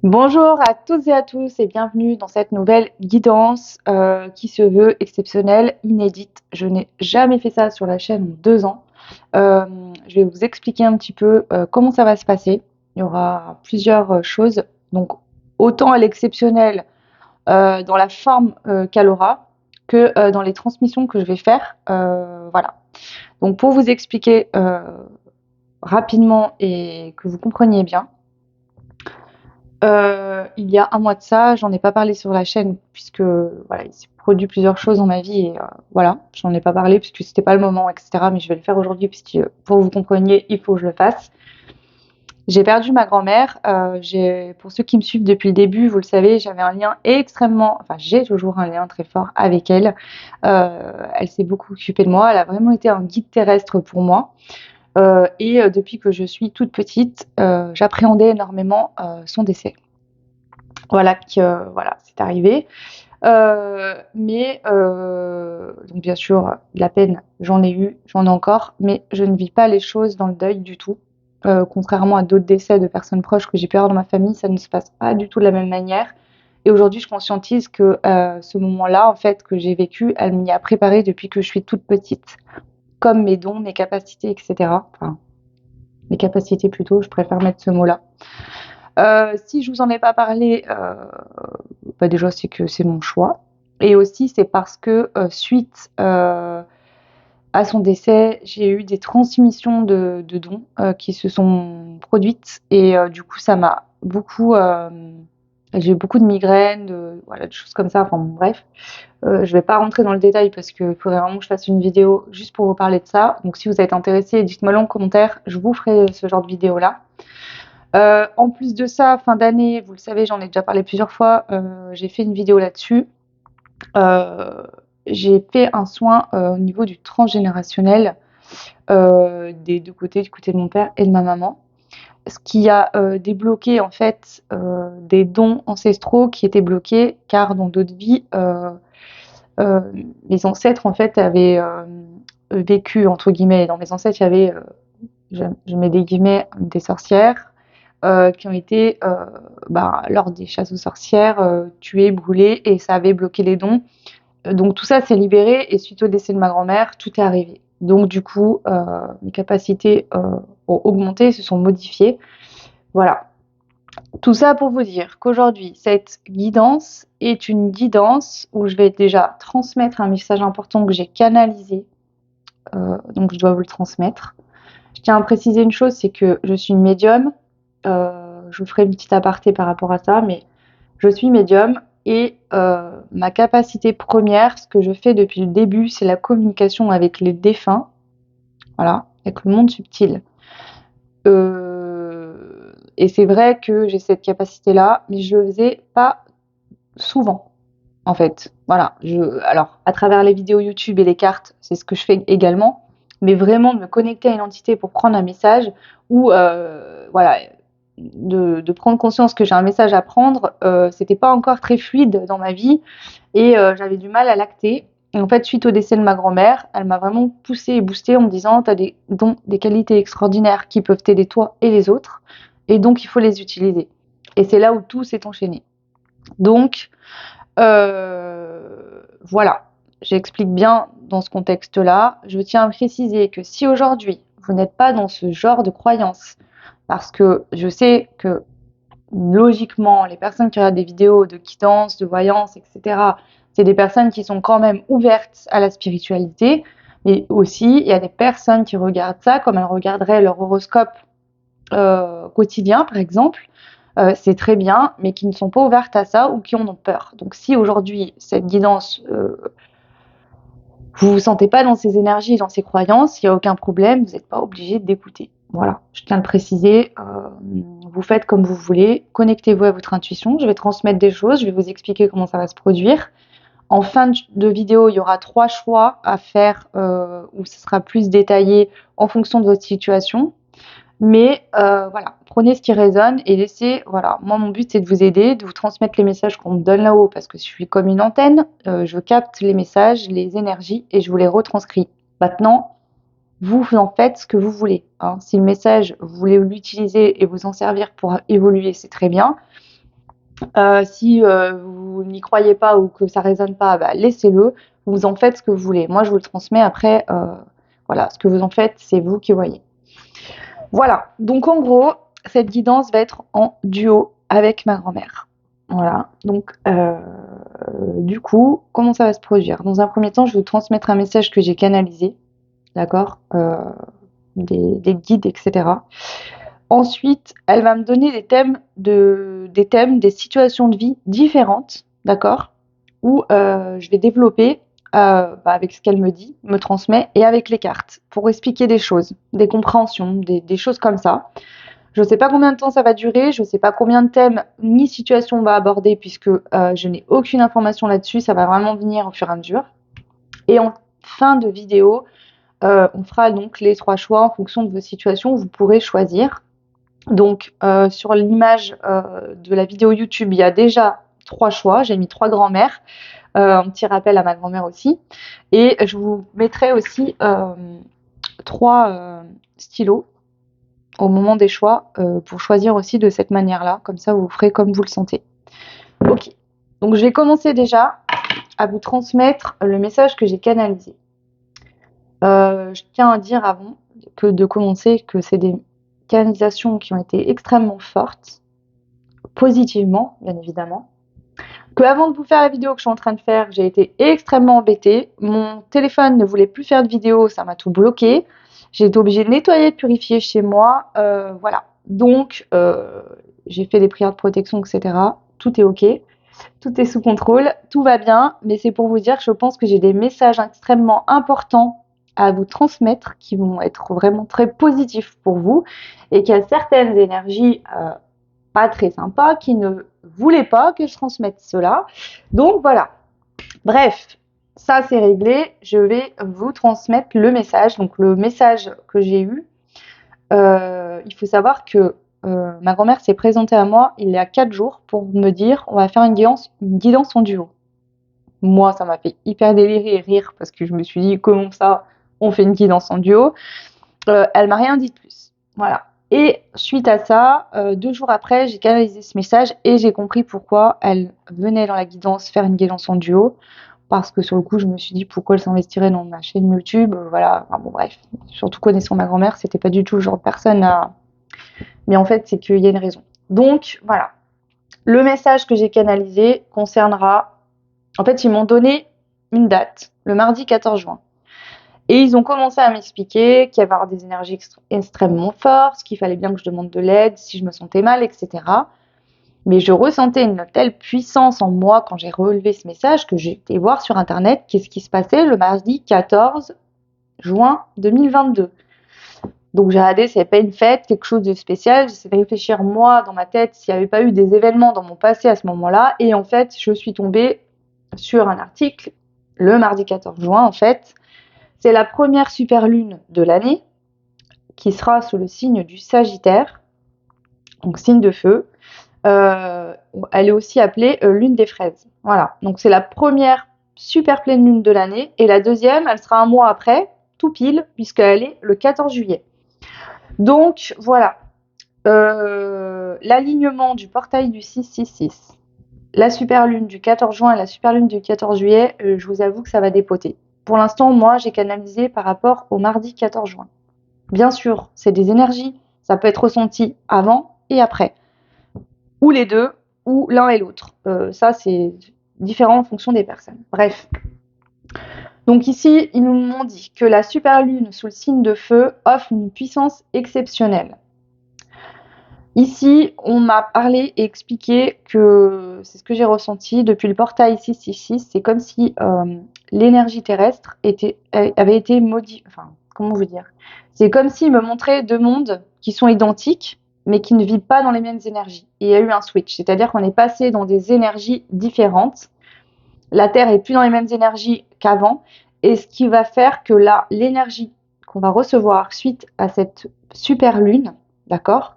Bonjour à toutes et à tous et bienvenue dans cette nouvelle guidance qui se veut exceptionnelle, inédite. Je n'ai jamais fait ça sur la chaîne en 2 ans. Je vais vous expliquer un petit peu comment ça va se passer. Il y aura plusieurs choses, donc autant à l'exceptionnel dans la forme qu'elle aura que dans les transmissions que je vais faire. Voilà. Donc pour vous expliquer rapidement et que vous compreniez bien, il y a un mois de ça, j'en ai pas parlé sur la chaîne puisque voilà, il s'est produit plusieurs choses dans ma vie et voilà, j'en ai pas parlé puisque c'était pas le moment, et cetera. Mais je vais le faire aujourd'hui puisque pour que vous compreniez, il faut que je le fasse. J'ai perdu ma grand-mère. Pour ceux qui me suivent depuis le début, vous le savez, j'avais un lien extrêmement, enfin j'ai toujours un lien très fort avec elle. Elle s'est beaucoup occupée de moi. Elle a vraiment été un guide terrestre pour moi. Et depuis que je suis toute petite, j'appréhendais énormément son décès. Voilà, voilà, c'est arrivé. Mais donc bien sûr, de la peine, j'en ai eu, j'en ai encore, mais je ne vis pas les choses dans le deuil du tout. Contrairement à d'autres décès de personnes proches que j'ai pu avoir dans ma famille, ça ne se passe pas du tout de la même manière. Et aujourd'hui, je conscientise que ce moment-là, en fait, que j'ai vécu, elle m'y a préparé depuis que je suis toute petite, comme mes dons, mes capacités, etc. Enfin, mes capacités plutôt, je préfère mettre ce mot-là. Si je vous en ai pas parlé, bah déjà c'est que c'est mon choix et aussi c'est parce que, suite, à son décès, j'ai eu des transmissions de dons, qui se sont produites et du coup ça m'a beaucoup, j'ai eu beaucoup de migraines, voilà, de choses comme ça, enfin bon bref. Je vais pas rentrer dans le détail parce qu'il faudrait vraiment que je fasse une vidéo juste pour vous parler de ça. Donc si vous êtes intéressés, dites-moi-le en commentaire, je vous ferai ce genre de vidéo-là. En plus de ça, fin d'année, vous le savez, j'en ai déjà parlé plusieurs fois, j'ai fait une vidéo là-dessus. Heu, j'ai fait un soin, au niveau du transgénérationnel, des 2 côtés, du côté de mon père et de ma maman. Ce qui a, débloqué en fait, des dons ancestraux qui étaient bloqués car dans d'autres vies, heu, mes ancêtres en fait avaient, vécu entre guillemets dans mes ancêtres, il y avait, je mets des guillemets, «des sorcières», qui ont été, bah, lors des chasses aux sorcières, tuées, brûlées et ça avait bloqué les dons. Donc tout ça s'est libéré et suite au décès de ma grand-mère, tout est arrivé. Donc du coup, mes capacités, ont augmenté, se sont modifiées. Voilà. Tout ça pour vous dire qu'aujourd'hui, cette guidance est une guidance où je vais déjà transmettre un message important que j'ai canalisé, donc je dois vous le transmettre. Je tiens à préciser une chose, c'est que je suis médium. Je vous ferai une petite aparté par rapport à ça, mais je suis médium et ma capacité première, ce que je fais depuis le début, c'est la communication avec les défunts, voilà, avec le monde subtil. Et c'est vrai que j'ai cette capacité-là, mais je le faisais pas souvent, en fait. Voilà, alors à travers les vidéos YouTube et les cartes, c'est ce que je fais également, mais vraiment de me connecter à une entité pour prendre un message ou voilà, de prendre conscience que j'ai un message à prendre, c'était pas encore très fluide dans ma vie et j'avais du mal à l'acter. Et en fait, suite au décès de ma grand-mère, elle m'a vraiment poussée et boostée en me disant: «Tu as des dons, des qualités extraordinaires qui peuvent t'aider toi et les autres et donc il faut les utiliser». Et c'est là où tout s'est enchaîné. Donc voilà, j'explique bien dans ce contexte-là. Je tiens à préciser que si aujourd'hui, vous n'êtes pas dans ce genre de croyance, parce que je sais que logiquement, les personnes qui regardent des vidéos de guidance, de voyance, et cetera, c'est des personnes qui sont quand même ouvertes à la spiritualité, mais aussi il y a des personnes qui regardent ça comme elles regarderaient leur horoscope, quotidien, par exemple. C'est très bien, mais qui ne sont pas ouvertes à ça ou qui en ont peur. Donc si aujourd'hui cette guidance, vous vous sentez pas dans ces énergies et dans ces croyances, il y a aucun problème, vous êtes pas obligé d'écouter. Voilà, je tiens à le préciser, vous faites comme vous voulez, connectez-vous à votre intuition. Je vais transmettre des choses, je vais vous expliquer comment ça va se produire. En fin de vidéo, il y aura 3 choix à faire, où ce sera plus détaillé en fonction de votre situation. Mais voilà, prenez ce qui résonne et laissez, voilà, moi mon but c'est de vous aider, de vous transmettre les messages qu'on me donne là-haut parce que je suis comme une antenne, je capte les messages, les énergies et je vous les retranscris. Maintenant, vous en faites ce que vous voulez, hein. Si le message, vous voulez l'utiliser et vous en servir pour évoluer, c'est très bien. Si vous n'y croyez pas ou que ça résonne pas, bah, laissez-le. Vous en faites ce que vous voulez. Moi, je vous le transmets après. Voilà, ce que vous en faites, c'est vous qui voyez. Voilà. Donc, en gros, cette guidance va être en duo avec ma grand-mère. Voilà. Donc, du coup, comment ça va se produire? Dans un premier temps, je vais vous transmettre un message que j'ai canalisé, d'accord? Des guides, etc. Ensuite, elle va me donner des situations de vie différentes, d'accord? Où je vais développer avec ce qu'elle me dit, me transmet, et avec les cartes, pour expliquer des choses, des compréhensions, des choses comme ça. Je ne sais pas combien de temps ça va durer, je ne sais pas combien de thèmes ni situations on va aborder, puisque je n'ai aucune information là-dessus, ça va vraiment venir au fur et à mesure. Et en fin de vidéo, on fera donc les 3 choix en fonction de vos situations, vous pourrez choisir. Donc, sur l'image de la vidéo YouTube, il y a déjà 3 choix. J'ai mis 3 grands-mères, un petit rappel à ma grand-mère aussi. Et je vous mettrai aussi 3 stylos au moment des choix pour choisir aussi de cette manière-là. Comme ça, vous ferez comme vous le sentez. Ok. Donc, je vais commencer déjà à vous transmettre le message que j'ai canalisé. Je tiens à dire avant de commencer que c'est des canalisations qui ont été extrêmement fortes, positivement, bien évidemment. Que avant de vous faire la vidéo que je suis en train de faire, j'ai été extrêmement embêtée. Mon téléphone ne voulait plus faire de vidéo, ça m'a tout bloqué. J'ai été obligée de nettoyer, de purifier chez moi. Voilà. Donc, j'ai fait des prières de protection, etc. Tout est OK. Tout est sous contrôle. Tout va bien. Mais c'est pour vous dire que je pense que j'ai des messages extrêmement importants à vous transmettre qui vont être vraiment très positifs pour vous et qu'il y a certaines énergies pas très sympas qui ne voulaient pas que je transmette cela. Donc voilà. Bref, ça c'est réglé. Je vais vous transmettre le message. Donc le message que j'ai eu, il faut savoir que ma grand-mère s'est présentée à moi il y a 4 jours pour me dire on va faire une guidance en duo. Moi, ça m'a fait hyper délirer et rire parce que je me suis dit comment ça on fait une guidance en duo. Elle m'a rien dit de plus. Voilà. Et suite à ça, 2 jours après, j'ai canalisé ce message et j'ai compris pourquoi elle venait dans la guidance faire une guidance en duo. Parce que sur le coup, je me suis dit pourquoi elle s'investirait dans ma chaîne YouTube. Voilà. Enfin, bon, bref. Surtout connaissant ma grand-mère, c'était pas du tout le genre de personne à. Mais en fait, c'est qu'il y a une raison. Donc, voilà. Le message que j'ai canalisé concernera. En fait, ils m'ont donné une date, le mardi 14 juin. Et ils ont commencé à m'expliquer qu'il y avait des énergies extrêmement fortes, qu'il fallait bien que je demande de l'aide si je me sentais mal, etc. Mais je ressentais une telle puissance en moi quand j'ai relevé ce message que j'ai été voir sur Internet qu'est-ce qui se passait le mardi 14 juin 2022. Donc j'ai regardé s'il n'y avait pas une fête, quelque chose de spécial. J'essaie de réfléchir moi dans ma tête s'il n'y avait pas eu des événements dans mon passé à ce moment-là. Et en fait, je suis tombée sur un article le mardi 14 juin en fait. C'est la première super lune de l'année qui sera sous le signe du Sagittaire, donc signe de feu. Elle est aussi appelée lune des fraises. Voilà, donc c'est la première super pleine lune de l'année et la deuxième, elle sera un mois après, tout pile, puisqu'elle est le 14 juillet. Donc voilà, l'alignement du portail du 666, la super lune du 14 juin et la super lune du 14 juillet, je vous avoue que ça va dépoter. Pour l'instant, moi, j'ai canalisé par rapport au mardi 14 juin. Bien sûr, c'est des énergies, ça peut être ressenti avant et après, ou les deux, ou l'un et l'autre. Ça, c'est différent en fonction des personnes. Bref. Donc ici, ils nous m'ont dit que la super lune sous le signe de feu offre une puissance exceptionnelle. Ici, on m'a parlé et expliqué que c'est ce que j'ai ressenti depuis le portail 666. C'est comme si l'énergie terrestre avait été modifiée. Enfin, comment vous dire? C'est comme s'il me montrait deux mondes qui sont identiques, mais qui ne vivent pas dans les mêmes énergies. Et il y a eu un switch, c'est-à-dire qu'on est passé dans des énergies différentes. La Terre est plus dans les mêmes énergies qu'avant, et ce qui va faire que là, l'énergie qu'on va recevoir suite à cette super lune, d'accord?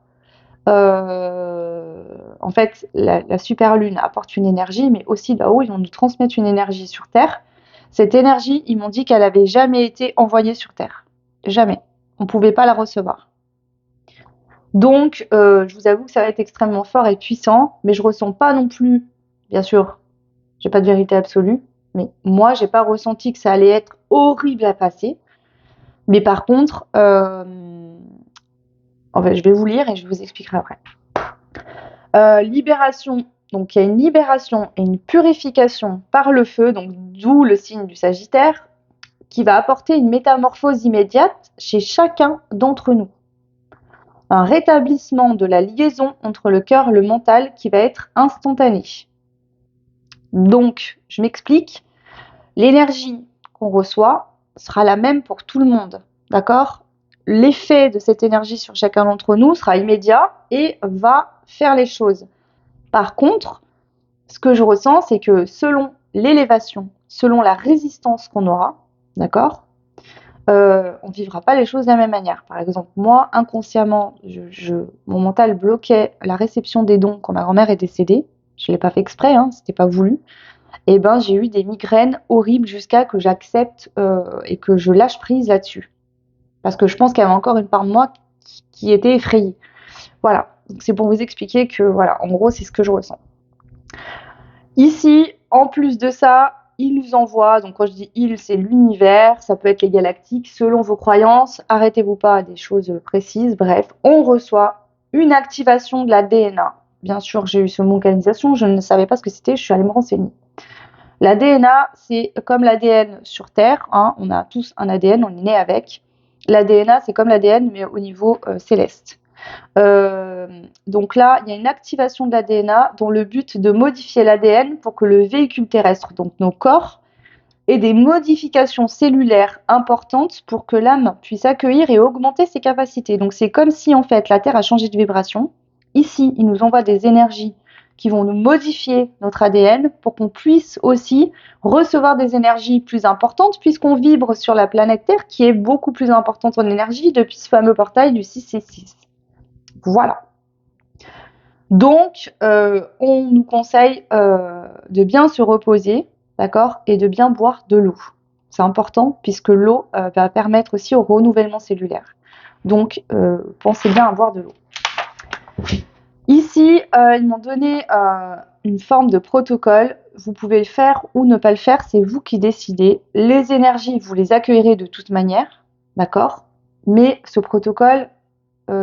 En fait, la super lune apporte une énergie, mais aussi là-haut, ils vont nous transmettre une énergie sur Terre. Cette énergie, ils m'ont dit qu'elle n'avait jamais été envoyée sur Terre. Jamais. On ne pouvait pas la recevoir. Donc, je vous avoue que ça va être extrêmement fort et puissant, mais je ressens pas non plus, bien sûr, j'ai pas de vérité absolue, mais moi, j'ai pas ressenti que ça allait être horrible à passer. Mais par contre, en fait, je vais vous lire et je vous expliquerai après. Libération. Donc, il y a une libération et une purification par le feu, donc d'où le signe du Sagittaire, qui va apporter une métamorphose immédiate chez chacun d'entre nous. Un rétablissement de la liaison entre le cœur et le mental qui va être instantané. Donc, je m'explique, l'énergie qu'on reçoit sera la même pour tout le monde, d'accord? L'effet de cette énergie sur chacun d'entre nous sera immédiat et va faire les choses. Par contre, ce que je ressens, c'est que selon l'élévation, selon la résistance qu'on aura, d'accord, on ne vivra pas les choses de la même manière. Par exemple, moi, inconsciemment, mon mental bloquait la réception des dons quand ma grand-mère est décédée. Je ne l'ai pas fait exprès, hein, c'était pas voulu. Et ben, j'ai eu des migraines horribles jusqu'à que j'accepte et que je lâche prise là-dessus. Parce que je pense qu'il y avait encore une part de moi qui était effrayée. Voilà. Donc, c'est pour vous expliquer que, voilà, en gros, c'est ce que je ressens. Ici, en plus de ça, il nous envoie, donc quand je dis il, c'est l'univers, ça peut être les galactiques, selon vos croyances, arrêtez-vous pas à des choses précises, bref, on reçoit une activation de la DNA. Bien sûr, j'ai eu ce mot canalisation, je ne savais pas ce que c'était, je suis allée me renseigner. La DNA, c'est comme l'ADN sur Terre, hein, on a tous un ADN, on est né avec. La DNA, c'est comme l'ADN, mais au niveau céleste. Donc là, il y a une activation de la DNA dont le but de modifier l'ADN pour que le véhicule terrestre, donc nos corps, ait des modifications cellulaires importantes pour que l'âme puisse accueillir et augmenter ses capacités. Donc c'est comme si en fait la Terre a changé de vibration. Ici, il nous envoie des énergies qui vont nous modifier notre ADN pour qu'on puisse aussi recevoir des énergies plus importantes puisqu'on vibre sur la planète Terre qui est beaucoup plus importante en énergie depuis ce fameux portail du 666. Voilà. Donc, on nous conseille de bien se reposer, d'accord, et de bien boire de l'eau. C'est important puisque l'eau va permettre aussi au renouvellement cellulaire. Donc, pensez bien à boire de l'eau. Ici, ils m'ont donné une forme de protocole. Vous pouvez le faire ou ne pas le faire, c'est vous qui décidez. Les énergies, vous les accueillerez de toute manière, d'accord? Mais ce protocole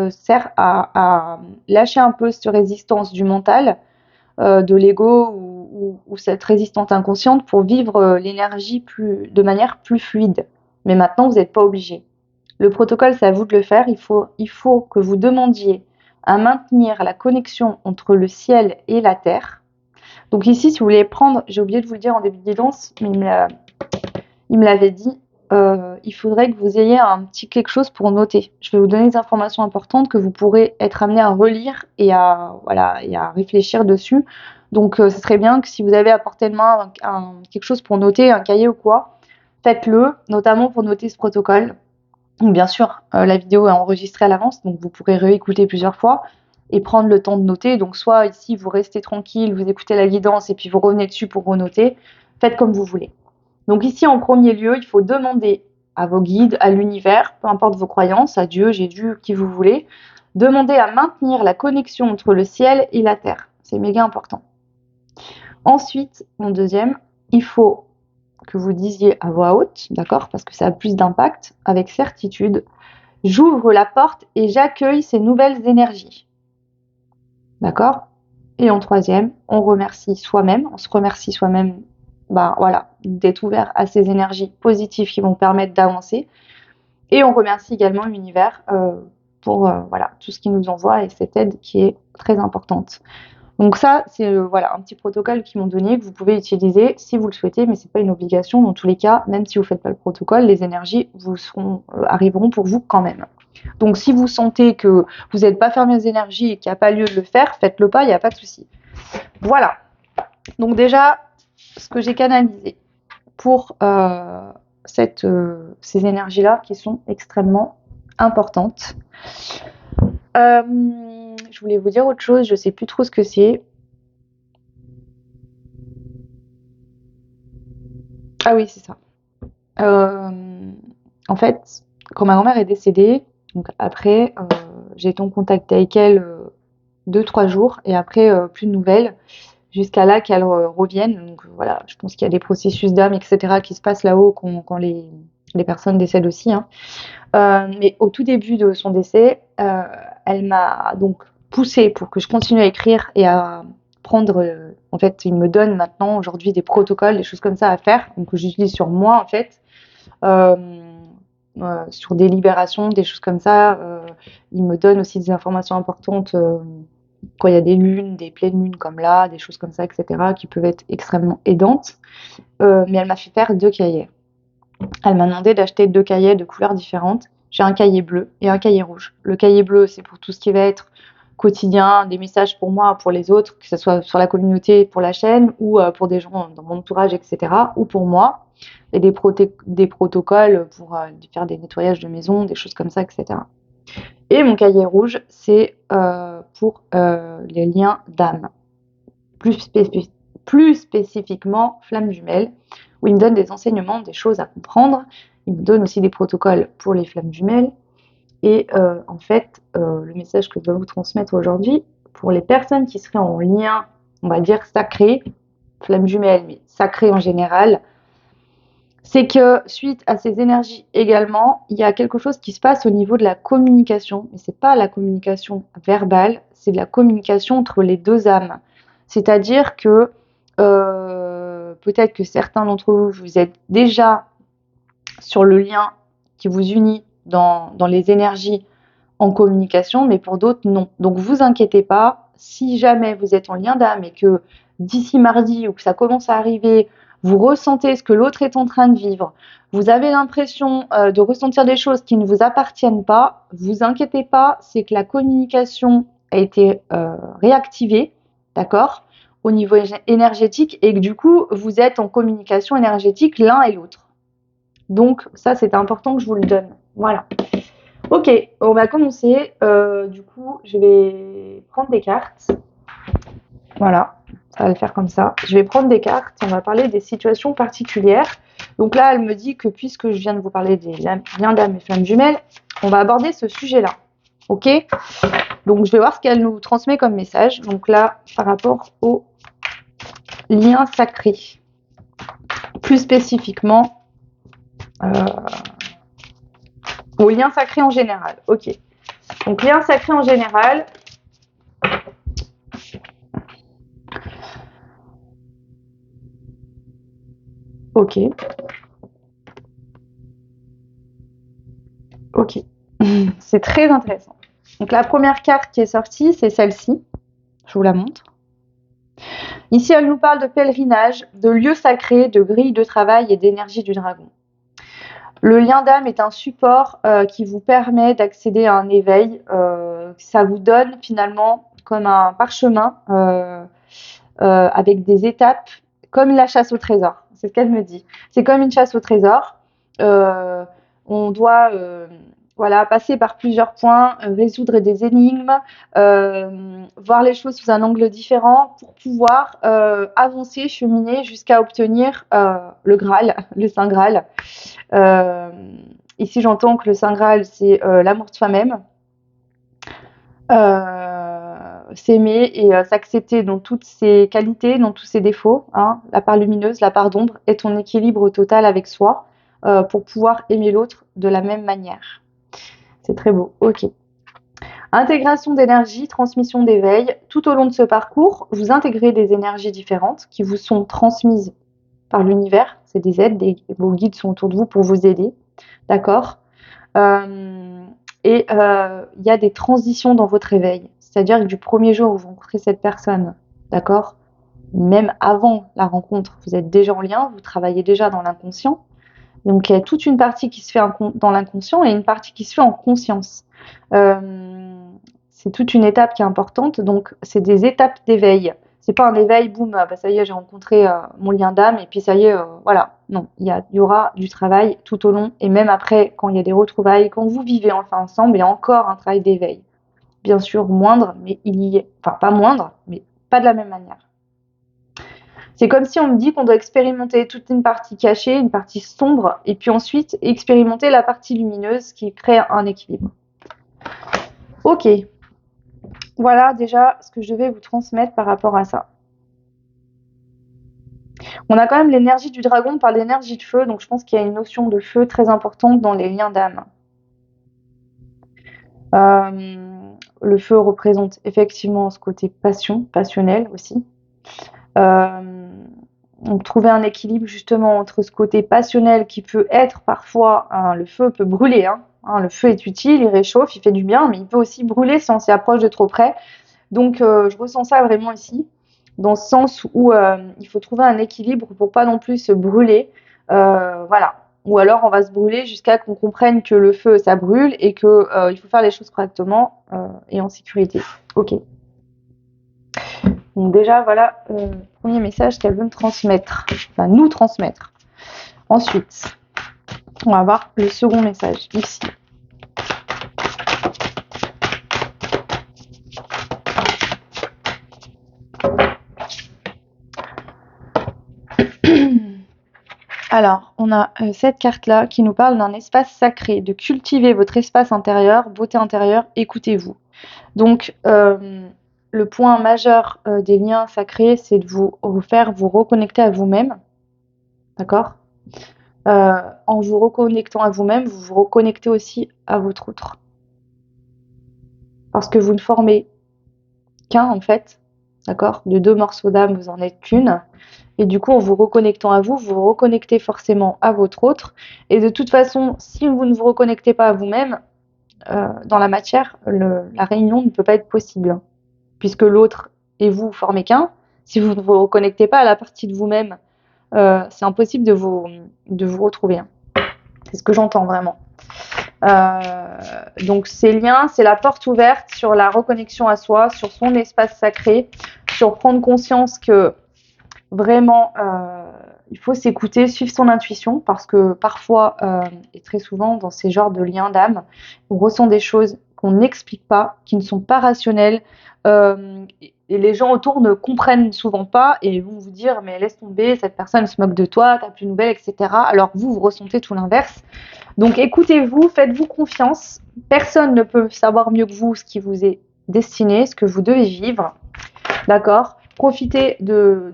sert à lâcher un peu cette résistance du mental, de l'ego ou cette résistance inconsciente pour vivre l'énergie de manière plus fluide. Mais maintenant, vous n'êtes pas obligé. Le protocole, c'est à vous de le faire. Il faut que vous demandiez à maintenir la connexion entre le ciel et la terre. Donc ici, si vous voulez prendre, j'ai oublié de vous le dire en début de guidance, mais il me l'avait dit, il faudrait que vous ayez un petit quelque chose pour noter. Je vais vous donner des informations importantes que vous pourrez être amené à relire et à réfléchir dessus. Donc, ce serait bien que si vous avez à portée de main quelque chose pour noter, un cahier ou quoi, faites-le, notamment pour noter ce protocole. Donc, bien sûr, la vidéo est enregistrée à l'avance, donc vous pourrez réécouter plusieurs fois et prendre le temps de noter. Donc, soit ici, vous restez tranquille, vous écoutez la guidance et puis vous revenez dessus pour renoter. Faites comme vous voulez. Donc ici, en premier lieu, il faut demander à vos guides, à l'univers, peu importe vos croyances, à Dieu, Jésus, qui vous voulez, demander à maintenir la connexion entre le ciel et la terre. C'est méga important. Ensuite, en deuxième, il faut que vous disiez à voix haute, d'accord, parce que ça a plus d'impact, avec certitude, j'ouvre la porte et j'accueille ces nouvelles énergies. D'accord? Et en troisième, on remercie soi-même, on se remercie soi-même voilà, d'être ouvert à ces énergies positives qui vont permettre d'avancer. Et on remercie également l'univers pour voilà, tout ce qu'il nous envoie et cette aide qui est très importante. Donc ça, c'est voilà, un petit protocole qu'ils m'ont donné que vous pouvez utiliser si vous le souhaitez, mais c'est pas une obligation. Dans tous les cas, même si vous faites pas le protocole, les énergies arriveront pour vous quand même. Donc si vous sentez que vous n'êtes pas fermé aux énergies et qu'il n'y a pas lieu de le faire, faites-le pas, il n'y a pas de souci. Voilà. Donc déjà, ce que j'ai canalisé pour ces énergies-là qui sont extrêmement importantes. Je voulais vous dire autre chose, je sais plus trop ce que c'est. Ah oui, c'est ça. En fait, quand ma grand-mère est décédée, donc après, j'ai été en contact avec elle 2-3 jours et après plus de nouvelles jusqu'à là qu'elle revienne. Donc voilà, je pense qu'il y a des processus d'âme, etc. qui se passent là-haut quand les personnes décèdent aussi, hein. Mais au tout début de son décès, elle m'a donc poussée pour que je continue à écrire et à prendre. En fait, il me donne maintenant aujourd'hui des protocoles, des choses comme ça à faire, donc que j'utilise sur moi en fait, euh, sur des libérations, des choses comme ça. Il me donne aussi des informations importantes quand il y a des lunes, des pleines lunes comme là, des choses comme ça, etc., qui peuvent être extrêmement aidantes. Mais elle m'a fait faire 2 cahiers. Elle m'a demandé d'acheter 2 cahiers de couleurs différentes. J'ai un cahier bleu et un cahier rouge. Le cahier bleu, c'est pour tout ce qui va être quotidien, des messages pour moi, pour les autres, que ce soit sur la communauté, pour la chaîne, ou pour des gens dans mon entourage, etc., ou pour moi, et des protocoles pour faire des nettoyages de maison, des choses comme ça, etc. Et mon cahier rouge, c'est pour les liens d'âme. Plus spécifiquement, flamme jumelle, où il me donne des enseignements, des choses à comprendre. Il me donne aussi des protocoles pour les flammes jumelles. Et en fait, le message que je dois vous transmettre aujourd'hui, pour les personnes qui seraient en lien, on va dire sacré, flamme jumelle, mais sacré en général, c'est que suite à ces énergies également, il y a quelque chose qui se passe au niveau de la communication. Mais c'est pas la communication verbale, c'est de la communication entre les 2 âmes. C'est-à-dire que peut-être que certains d'entre vous, vous êtes déjà sur le lien qui vous unit dans les énergies en communication, mais pour d'autres, non. Donc vous inquiétez pas, si jamais vous êtes en lien d'âme et que d'ici mardi ou que ça commence à arriver, vous ressentez ce que l'autre est en train de vivre, vous avez l'impression de ressentir des choses qui ne vous appartiennent pas, vous inquiétez pas, c'est que la communication a été réactivée, d'accord, au niveau énergétique et que du coup, vous êtes en communication énergétique l'un et l'autre. Donc ça, c'est important que je vous le donne. Voilà. Ok, on va commencer. Du coup, je vais prendre des cartes. Voilà, ça va le faire comme ça. Je vais prendre des cartes. On va parler des situations particulières. Donc là, elle me dit que puisque je viens de vous parler des liens d'âme et flammes jumelles, on va aborder ce sujet-là. Ok? Donc je vais voir ce qu'elle nous transmet comme message. Donc là, par rapport aux liens sacrés. Plus spécifiquement, aux liens sacrés en général. Ok. Donc liens sacrés en général. Ok. Ok. C'est très intéressant. Donc la première carte qui est sortie, c'est celle-ci. Je vous la montre. Ici, elle nous parle de pèlerinage, de lieux sacrés, de grilles de travail et d'énergie du dragon. Le lien d'âme est un support qui vous permet d'accéder à un éveil. Ça vous donne finalement comme un parchemin avec des étapes, comme la chasse au trésor. C'est ce qu'elle me dit. C'est comme une chasse au trésor. On doit passer par plusieurs points, résoudre des énigmes, voir les choses sous un angle différent pour pouvoir avancer, cheminer jusqu'à obtenir le Graal, le Saint Graal. Ici, j'entends que le Saint Graal, c'est l'amour de soi-même. S'aimer et s'accepter dans toutes ses qualités, dans tous ses défauts, hein, la part lumineuse, la part d'ombre, et ton équilibre total avec soi pour pouvoir aimer l'autre de la même manière. C'est très beau, ok. Intégration d'énergie, transmission d'éveil. Tout au long de ce parcours, vous intégrez des énergies différentes qui vous sont transmises par l'univers. C'est des aides, vos guides sont autour de vous pour vous aider, d'accord. Et il y a des transitions dans votre éveil. C'est-à-dire que du premier jour où vous rencontrez cette personne, d'accord, même avant la rencontre, vous êtes déjà en lien, vous travaillez déjà dans l'inconscient. Donc il y a toute une partie qui se fait dans l'inconscient et une partie qui se fait en conscience. C'est toute une étape qui est importante. Donc c'est des étapes d'éveil. C'est pas un éveil, boum, bah ça y est, j'ai rencontré mon lien d'âme et puis ça y est, voilà. Non, il y aura du travail tout au long et même après, quand il y a des retrouvailles, quand vous vivez enfin ensemble, il y a encore un travail d'éveil. Bien sûr, moindre, mais il y est. Enfin, pas moindre, mais pas de la même manière. C'est comme si on me dit qu'on doit expérimenter toute une partie cachée, une partie sombre, et puis ensuite expérimenter la partie lumineuse qui crée un équilibre. Ok, voilà déjà ce que je devais vous transmettre par rapport à ça. On a quand même l'énergie du dragon, on parle d'énergie de feu, donc je pense qu'il y a une notion de feu très importante dans les liens d'âme. Le feu représente effectivement ce côté passion, passionnel aussi. Donc trouver un équilibre justement entre ce côté passionnel qui peut être parfois, le feu peut brûler, le feu est utile, il réchauffe, il fait du bien, mais il peut aussi brûler si on s'y approche de trop près. Donc je ressens ça vraiment ici, dans ce sens où il faut trouver un équilibre pour pas non plus se brûler. Voilà. Ou alors on va se brûler jusqu'à qu'on comprenne que le feu ça brûle et que il faut faire les choses correctement et en sécurité. Ok. Donc déjà voilà premier message qu'elle veut me transmettre, enfin nous transmettre. Ensuite, on va voir le second message ici. Alors, on a cette carte-là qui nous parle d'un espace sacré, de cultiver votre espace intérieur, beauté intérieure, écoutez-vous. Donc, le point majeur des liens sacrés, c'est de vous faire vous reconnecter à vous-même, d'accord? En vous reconnectant à vous-même, vous vous reconnectez aussi à votre autre. Parce que vous ne formez qu'un, en fait, d'accord? De deux morceaux d'âme, vous en êtes qu'une. Et du coup, en vous reconnectant à vous, vous vous reconnectez forcément à votre autre. Et de toute façon, si vous ne vous reconnectez pas à vous-même, dans la matière, la réunion ne peut pas être possible. Puisque l'autre et vous formez qu'un. Si vous ne vous reconnectez pas à la partie de vous-même, c'est impossible de vous retrouver. C'est ce que j'entends vraiment. Donc ces liens, c'est la porte ouverte sur la reconnexion à soi, sur son espace sacré, sur prendre conscience que vraiment, il faut s'écouter, suivre son intuition, parce que parfois, et très souvent, dans ces genres de liens d'âme, on ressent des choses qu'on n'explique pas, qui ne sont pas rationnelles, et les gens autour ne comprennent souvent pas et vont vous dire mais laisse tomber, cette personne se moque de toi, t'as plus de nouvelles, etc. Alors vous, vous ressentez tout l'inverse. Donc écoutez-vous, faites-vous confiance. Personne ne peut savoir mieux que vous ce qui vous est destiné, ce que vous devez vivre. D'accord? Profitez de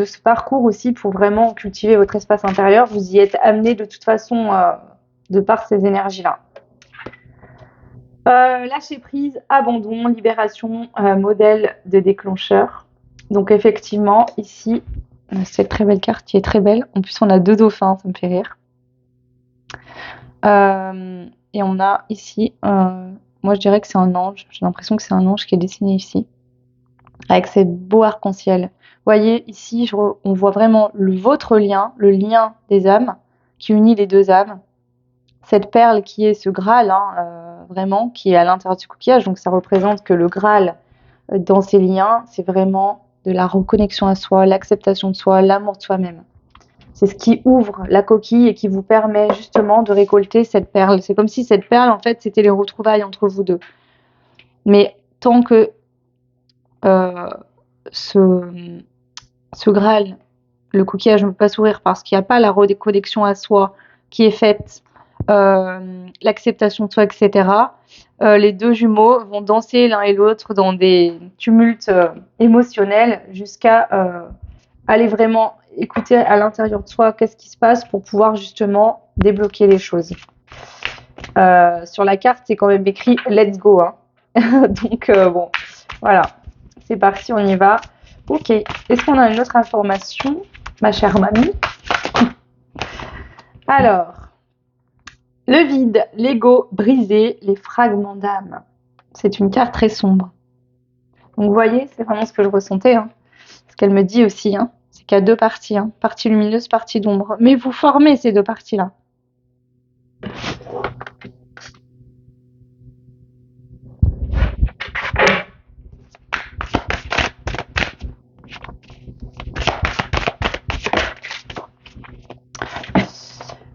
ce parcours aussi pour vraiment cultiver votre espace intérieur. Vous y êtes amené de toute façon de par ces énergies-là. Lâcher prise, abandon, libération, modèle de déclencheur. Donc effectivement, ici, cette très belle carte qui est très belle. En plus, on a deux dauphins, ça me fait rire. Et on a ici, moi je dirais que c'est un ange. J'ai l'impression que c'est un ange qui est dessiné ici, avec ces beaux arcs-en-ciel. Vous voyez, ici, on voit vraiment votre lien, le lien des âmes, qui unit les deux âmes. Cette perle qui est ce Graal, vraiment, qui est à l'intérieur du coquillage. Donc ça représente que le Graal, dans ces liens, c'est vraiment de la reconnexion à soi, l'acceptation de soi, l'amour de soi-même. C'est ce qui ouvre la coquille et qui vous permet justement de récolter cette perle. C'est comme si cette perle, en fait, c'était les retrouvailles entre vous deux. Mais tant que ce Graal, le coquillage ne peut pas s'ouvrir parce qu'il n'y a pas la reconnexion à soi qui est faite, l'acceptation de soi, etc. Les deux jumeaux vont danser l'un et l'autre dans des tumultes émotionnels jusqu'à aller vraiment écouter à l'intérieur de soi qu'est-ce qui se passe pour pouvoir justement débloquer les choses. Sur la carte, c'est quand même écrit let's go. Donc bon, voilà, c'est parti, on y va. Ok, est-ce qu'on a une autre information, ma chère mamie? Alors, le vide, l'ego brisé, les fragments d'âme. C'est une carte très sombre. Donc vous voyez, c'est vraiment ce que je ressentais. Ce qu'elle me dit aussi, c'est qu'il y a deux parties, partie lumineuse, partie d'ombre. Mais vous formez ces deux parties-là.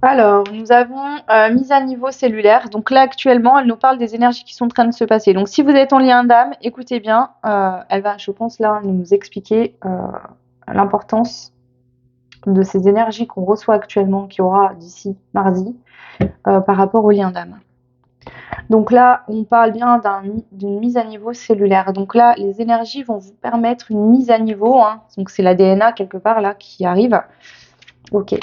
Alors, nous avons mise à niveau cellulaire. Donc là, actuellement, elle nous parle des énergies qui sont en train de se passer. Donc, si vous êtes en lien d'âme, écoutez bien. Elle va, je pense, là, nous expliquer l'importance de ces énergies qu'on reçoit actuellement, qu'il y aura d'ici mardi, par rapport au lien d'âme. Donc là, on parle bien d'une mise à niveau cellulaire. Donc là, les énergies vont vous permettre une mise à niveau, hein. Donc c'est la DNA quelque part là qui arrive. Ok.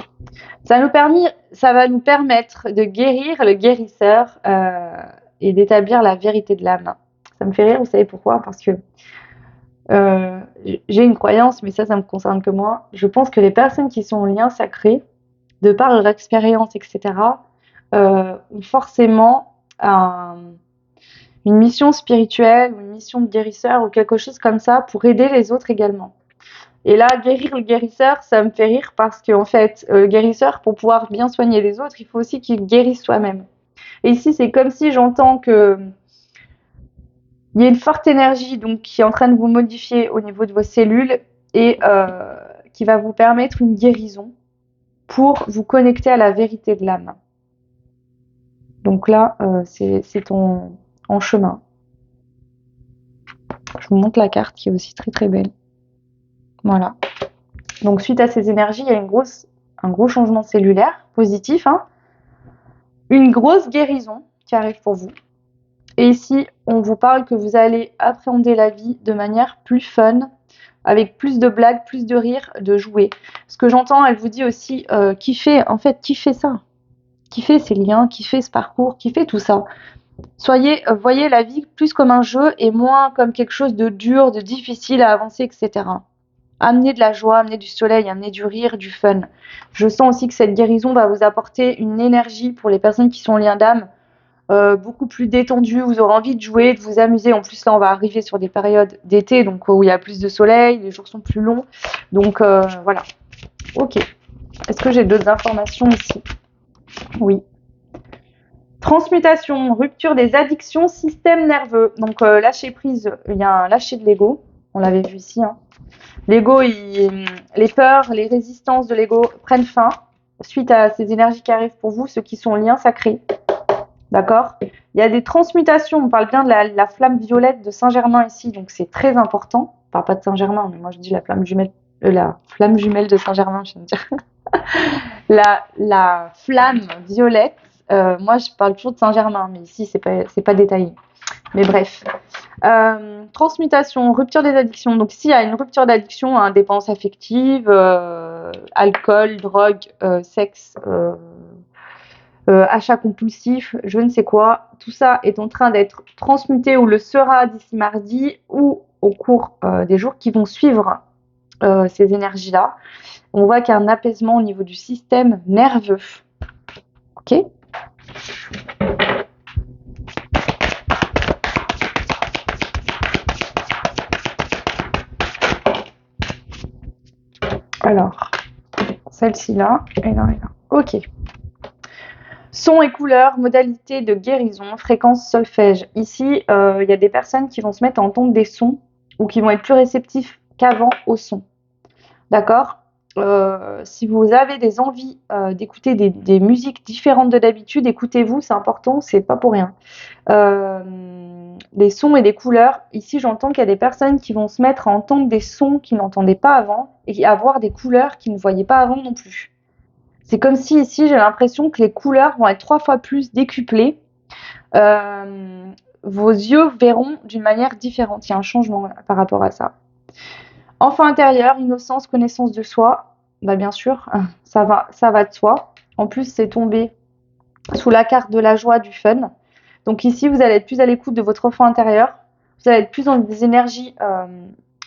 Ça va nous permettre de guérir le guérisseur et d'établir la vérité de l'âme. Ça me fait rire, vous savez pourquoi? Parce que euh, j'ai une croyance, mais ça me concerne que moi. Je pense que les personnes qui sont en lien sacré, de par leur expérience, etc., ont forcément une mission spirituelle ou une mission de guérisseur ou quelque chose comme ça pour aider les autres également. Et là, guérir le guérisseur, ça me fait rire parce qu'en fait, le guérisseur, pour pouvoir bien soigner les autres, il faut aussi qu'il guérisse soi-même. Et ici, c'est comme si j'entends que il y a une forte énergie donc qui est en train de vous modifier au niveau de vos cellules et qui va vous permettre une guérison pour vous connecter à la vérité de l'âme. Donc là, c'est en chemin. Je vous montre la carte qui est aussi très très belle. Voilà. Donc suite à ces énergies, il y a un gros changement cellulaire positif, hein, une grosse guérison qui arrive pour vous. Et ici, on vous parle que vous allez appréhender la vie de manière plus fun, avec plus de blagues, plus de rires, de jouer. Ce que j'entends, elle vous dit aussi kiffez ça. Kiffez ces liens, kiffez ce parcours, kiffez tout ça. Voyez la vie plus comme un jeu et moins comme quelque chose de dur, de difficile à avancer, etc. Amenez de la joie, amenez du soleil, amenez du rire, du fun. Je sens aussi que cette guérison va vous apporter une énergie pour les personnes qui sont en lien d'âme, beaucoup plus détendue. Vous aurez envie de jouer, de vous amuser. En plus, là, on va arriver sur des périodes d'été, donc où il y a plus de soleil, les jours sont plus longs. Donc voilà. Ok. Est-ce que j'ai d'autres informations ici? Oui. Transmutation, rupture des addictions, système nerveux. Donc lâcher prise, il y a un lâcher de l'ego. On l'avait vu ici, hein. L'ego, les peurs, les résistances de l'ego prennent fin suite à ces énergies qui arrivent pour vous, ceux qui sont en lien sacré. D'accord? Il y a des transmutations. On parle bien de la flamme violette de Saint-Germain ici, donc c'est très important. On parle pas de Saint-Germain, mais moi je dis la flamme jumelle de Saint-Germain, je viens de dire. La flamme violette, moi je parle toujours de Saint-Germain, mais ici c'est pas détaillé. Mais bref. Transmutation, rupture des addictions. Donc s'il y a une rupture d'addiction, hein, dépendance affective, alcool, drogue, sexe, achat compulsif, je ne sais quoi, tout ça est en train d'être transmuté ou le sera d'ici mardi ou au cours des jours qui vont suivre ces énergies-là. On voit qu'il y a un apaisement au niveau du système nerveux. Ok? Alors, celle-ci là, et là, et là. Ok. Son et couleurs, modalité de guérison, fréquence solfège. Ici, il y a des personnes qui vont se mettre à entendre des sons ou qui vont être plus réceptifs qu'avant au son. D'accord? Si vous avez des envies d'écouter des musiques différentes de d'habitude, écoutez-vous, c'est important, c'est pas pour rien. Des sons et des couleurs. Ici, j'entends qu'il y a des personnes qui vont se mettre à entendre des sons qu'ils n'entendaient pas avant et à voir des couleurs qu'ils ne voyaient pas avant non plus. C'est comme si ici, j'ai l'impression que les couleurs vont être 3 fois plus décuplées. Vos yeux verront d'une manière différente. Il y a un changement par rapport à ça. Enfant intérieur, innocence, connaissance de soi. Bah bien sûr, ça va de soi. En plus, c'est tombé sous la carte de la joie, du fun. Donc ici, vous allez être plus à l'écoute de votre enfant intérieur. Vous allez être plus dans des énergies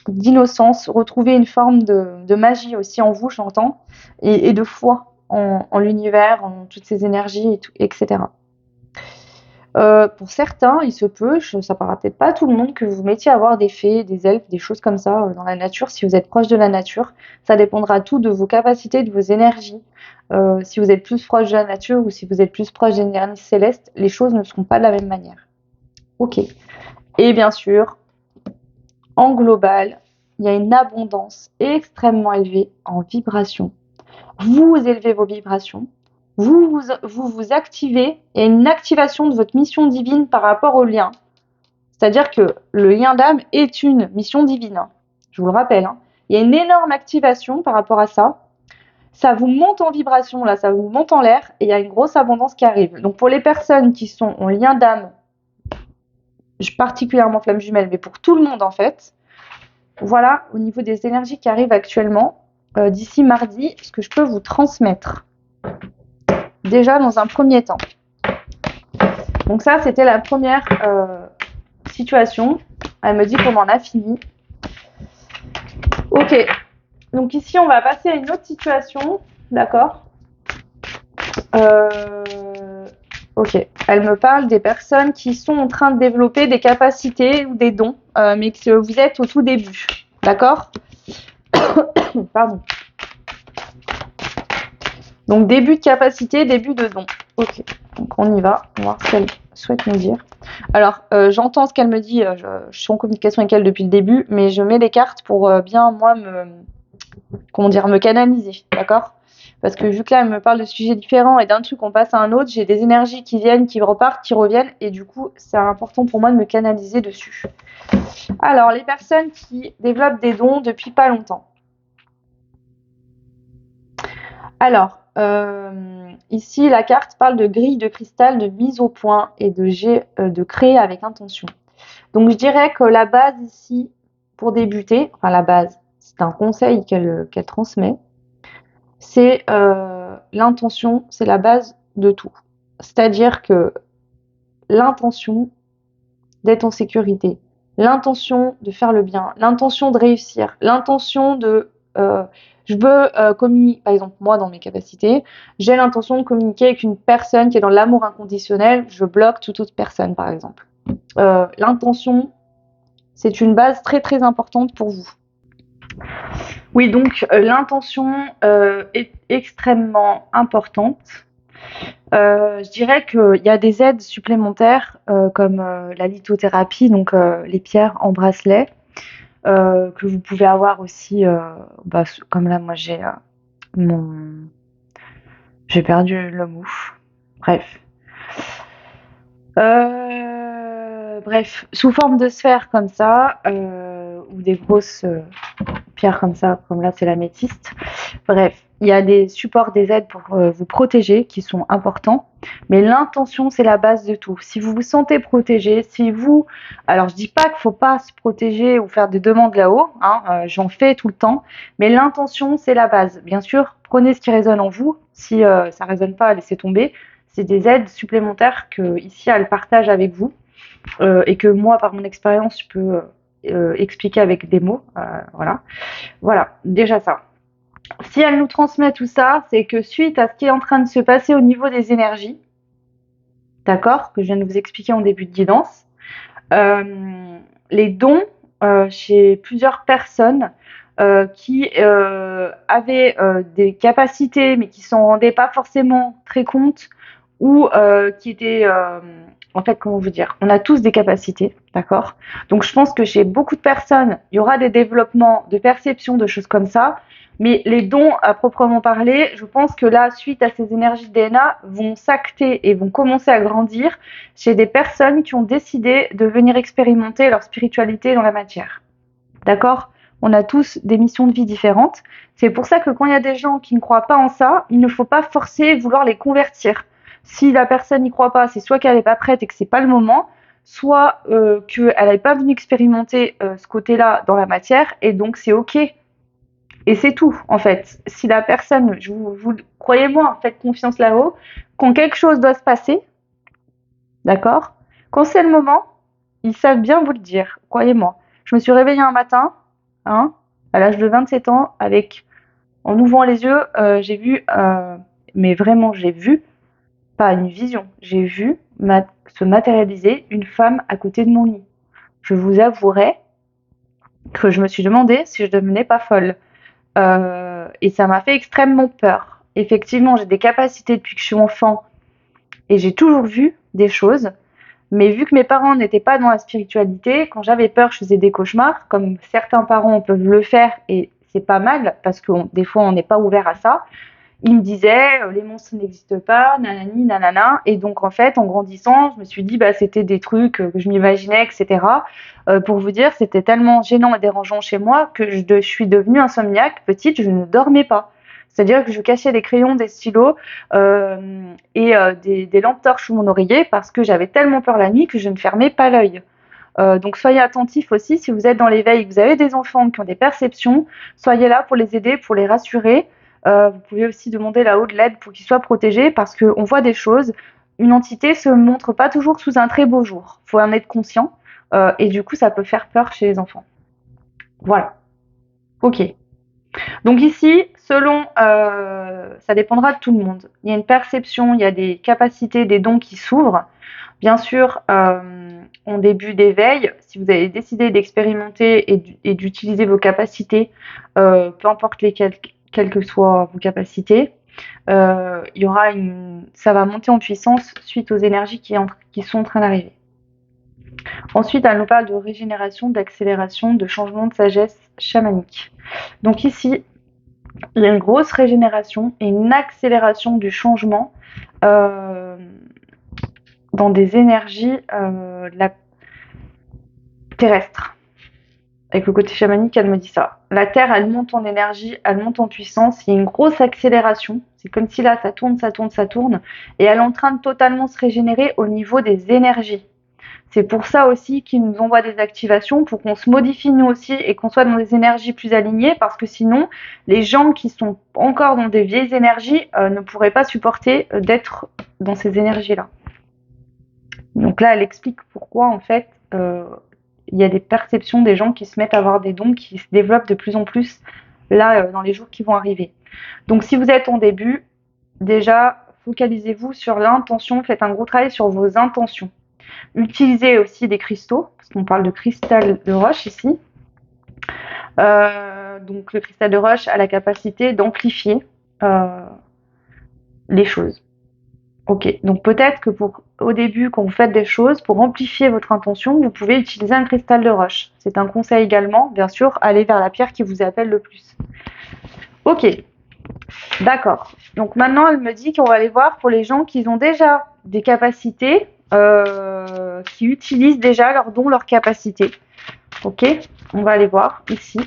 d'innocence, retrouver une forme de magie aussi en vous, j'entends, et de foi en l'univers, en toutes ces énergies, et tout, etc. Pour certains, il se peut, ça parlera peut-être pas à tout le monde, que vous mettiez à voir des fées, des elfes, des choses comme ça dans la nature, si vous êtes proche de la nature. Ça dépendra tout de vos capacités, de vos énergies. Si vous êtes plus proche de la nature ou si vous êtes plus proche des énergies célestes, les choses ne seront pas de la même manière. Ok. Et bien sûr, en global, il y a une abondance extrêmement élevée en vibration. Vous élevez vos vibrations, vous activez, il y a une activation de votre mission divine par rapport au lien. C'est-à-dire que le lien d'âme est une mission divine, hein. Je vous le rappelle, hein. Il y a une énorme activation par rapport à ça. ça vous monte en vibration, là, ça vous monte en l'air, et il y a une grosse abondance qui arrive. Donc pour les personnes qui sont en lien d'âme, particulièrement flamme jumelle, mais pour tout le monde en fait, voilà au niveau des énergies qui arrivent actuellement, d'ici mardi, ce que je peux vous transmettre. Déjà dans un premier temps. Donc ça, c'était la première situation. Elle me dit qu'on en a fini. Ok. Donc ici, on va passer à une autre situation. D'accord. Ok. Elle me parle des personnes qui sont en train de développer des capacités ou des dons, mais que vous êtes au tout début. D'accord. Pardon. Donc début de capacité, début de don. Ok. Donc on y va. On va voir ce qu'elle souhaite nous dire. Alors, j'entends ce qu'elle me dit. Je suis en communication avec elle depuis le début, mais je mets les cartes pour bien moi me canaliser, d'accord? Parce que vu que là, elle me parle de sujets différents et d'un truc on passe à un autre, j'ai des énergies qui viennent, qui repartent, qui reviennent, et du coup, c'est important pour moi de me canaliser dessus. Alors, les personnes qui développent des dons depuis pas longtemps. Alors, ici, la carte parle de grille de cristal, de mise au point et de créer avec intention. Donc, je dirais que la base ici, pour débuter, enfin la base, c'est un conseil qu'elle transmet, c'est l'intention, c'est la base de tout. C'est-à-dire que l'intention d'être en sécurité, l'intention de faire le bien, l'intention de réussir, l'intention de... je veux communiquer, par exemple moi dans mes capacités, j'ai l'intention de communiquer avec une personne qui est dans l'amour inconditionnel, je bloque toute autre personne par exemple. L'intention, c'est une base très très importante pour vous. Oui, donc l'intention est extrêmement importante. Je dirais qu'il y a des aides supplémentaires comme la lithothérapie, donc les pierres en bracelet, que vous pouvez avoir aussi, comme là moi j'ai perdu le mot. Bref. Bref, sous forme de sphères comme ça, ou des grosses pierres comme ça, comme là c'est l'améthyste. Bref, il y a des supports, des aides pour vous protéger qui sont importants, mais l'intention c'est la base de tout. Si vous vous sentez protégé, alors je dis pas qu'il faut pas se protéger ou faire des demandes là-haut, hein, j'en fais tout le temps, mais l'intention c'est la base. Bien sûr, prenez ce qui résonne en vous. Si ça résonne pas, laissez tomber. C'est des aides supplémentaires que ici elle partage avec vous et que moi par mon expérience je peux expliquer avec des mots. Voilà, déjà ça. Si elle nous transmet tout ça, c'est que suite à ce qui est en train de se passer au niveau des énergies, d'accord, que je viens de vous expliquer en début de guidance, les dons chez plusieurs personnes qui avaient des capacités mais qui s'en rendaient pas forcément très compte ou qui étaient en fait, comment vous dire, on a tous des capacités, d'accord? Donc je pense que chez beaucoup de personnes, il y aura des développements de perception, de choses comme ça, mais les dons à proprement parler, je pense que là, suite à ces énergies de DNA, vont s'acter et vont commencer à grandir chez des personnes qui ont décidé de venir expérimenter leur spiritualité dans la matière. D'accord? On a tous des missions de vie différentes. C'est pour ça que quand il y a des gens qui ne croient pas en ça, il ne faut pas forcer vouloir les convertir. Si la personne n'y croit pas, c'est soit qu'elle n'est pas prête et que c'est pas le moment, soit qu'elle n'est pas venue expérimenter ce côté-là dans la matière, et donc c'est ok. Et c'est tout, en fait. Si la personne, vous croyez-moi, faites confiance là-haut, quand quelque chose doit se passer, d'accord? Quand c'est le moment, ils savent bien vous le dire, croyez-moi. Je me suis réveillée un matin, hein, à l'âge de 27 ans, en ouvrant les yeux, j'ai vu, mais vraiment j'ai vu, pas une vision, j'ai vu se matérialiser une femme à côté de mon lit. Je vous avouerai que je me suis demandé si je devenais pas folle. Et ça m'a fait extrêmement peur. Effectivement, j'ai des capacités depuis que je suis enfant et j'ai toujours vu des choses. Mais vu que mes parents n'étaient pas dans la spiritualité, quand j'avais peur, je faisais des cauchemars, comme certains parents peuvent le faire, et c'est pas mal, parce que des fois on n'est pas ouvert à ça. Ils me disaient, les monstres n'existent pas, nanani, nanana. Et donc en fait, en grandissant, je me suis dit, c'était des trucs que je m'imaginais, etc. Pour vous dire, c'était tellement gênant et dérangeant chez moi que je suis devenue insomniaque. Petite, je ne dormais pas. C'est-à-dire que je cachais des crayons, des stylos des lampes torches sous mon oreiller parce que j'avais tellement peur la nuit que je ne fermais pas l'œil. Donc soyez attentifs aussi si vous êtes dans l'éveil et que vous avez des enfants qui ont des perceptions, soyez là pour les aider, pour les rassurer. Vous pouvez aussi demander là-haut de l'aide pour qu'ils soient protégés parce qu'on voit des choses. Une entité se montre pas toujours sous un très beau jour. Il faut en être conscient et du coup ça peut faire peur chez les enfants. Voilà. Ok. Donc ici, selon, ça dépendra de tout le monde. Il y a une perception, il y a des capacités, des dons qui s'ouvrent. Bien sûr, en début d'éveil, si vous avez décidé d'expérimenter et d'utiliser vos capacités, peu importe lesquelles, quelles que soient vos capacités, il y aura ça va monter en puissance suite aux énergies qui sont en train d'arriver. Ensuite, elle nous parle de régénération, d'accélération, de changement de sagesse chamanique. Donc ici, il y a une grosse régénération et une accélération du changement dans des énergies terrestres. Avec le côté chamanique, elle me dit ça. La Terre, elle monte en énergie, elle monte en puissance. Il y a une grosse accélération. C'est comme si là, ça tourne, ça tourne, ça tourne. Et elle est en train de totalement se régénérer au niveau des énergies. C'est pour ça aussi qu'ils nous envoient des activations pour qu'on se modifie nous aussi et qu'on soit dans des énergies plus alignées parce que sinon, les gens qui sont encore dans des vieilles énergies ne pourraient pas supporter d'être dans ces énergies-là. Donc là, elle explique pourquoi en fait il y a des perceptions des gens qui se mettent à avoir des dons qui se développent de plus en plus là dans les jours qui vont arriver. Donc si vous êtes en début, déjà focalisez-vous sur l'intention, faites un gros travail sur vos intentions. Utilisez aussi des cristaux, parce qu'on parle de cristal de roche ici. Donc le cristal de roche a la capacité d'amplifier les choses. Ok, donc peut-être que au début, quand vous faites des choses, pour amplifier votre intention, vous pouvez utiliser un cristal de roche. C'est un conseil également, bien sûr, allez vers la pierre qui vous appelle le plus. Ok, d'accord. Donc maintenant, elle me dit qu'on va aller voir pour les gens qui ont déjà des capacités, qui utilisent déjà leurs dons, leurs capacités. Ok, on va aller voir ici.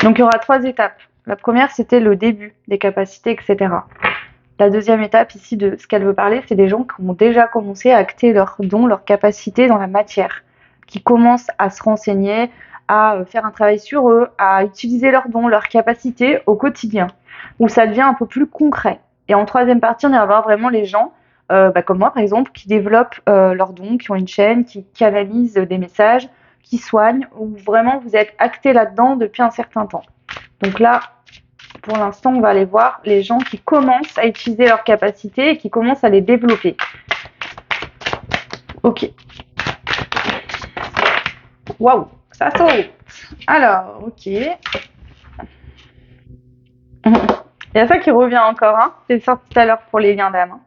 Donc il y aura 3 étapes. La première, c'était le début des capacités, etc. La deuxième étape ici de ce qu'elle veut parler, c'est des gens qui ont déjà commencé à acter leurs dons, leurs capacités dans la matière, qui commencent à se renseigner, à faire un travail sur eux, à utiliser leurs dons, leurs capacités au quotidien, où ça devient un peu plus concret. Et en troisième partie, on va voir vraiment les gens, comme moi par exemple, qui développent leurs dons, qui ont une chaîne, qui canalisent des messages, qui soignent, où vraiment vous êtes acté là-dedans depuis un certain temps. Donc là, pour l'instant, on va aller voir les gens qui commencent à utiliser leurs capacités et qui commencent à les développer. Ok. Waouh, ça saute. Alors, ok. Il y a ça qui revient encore, hein. C'est sorti tout à l'heure pour les liens d'âme.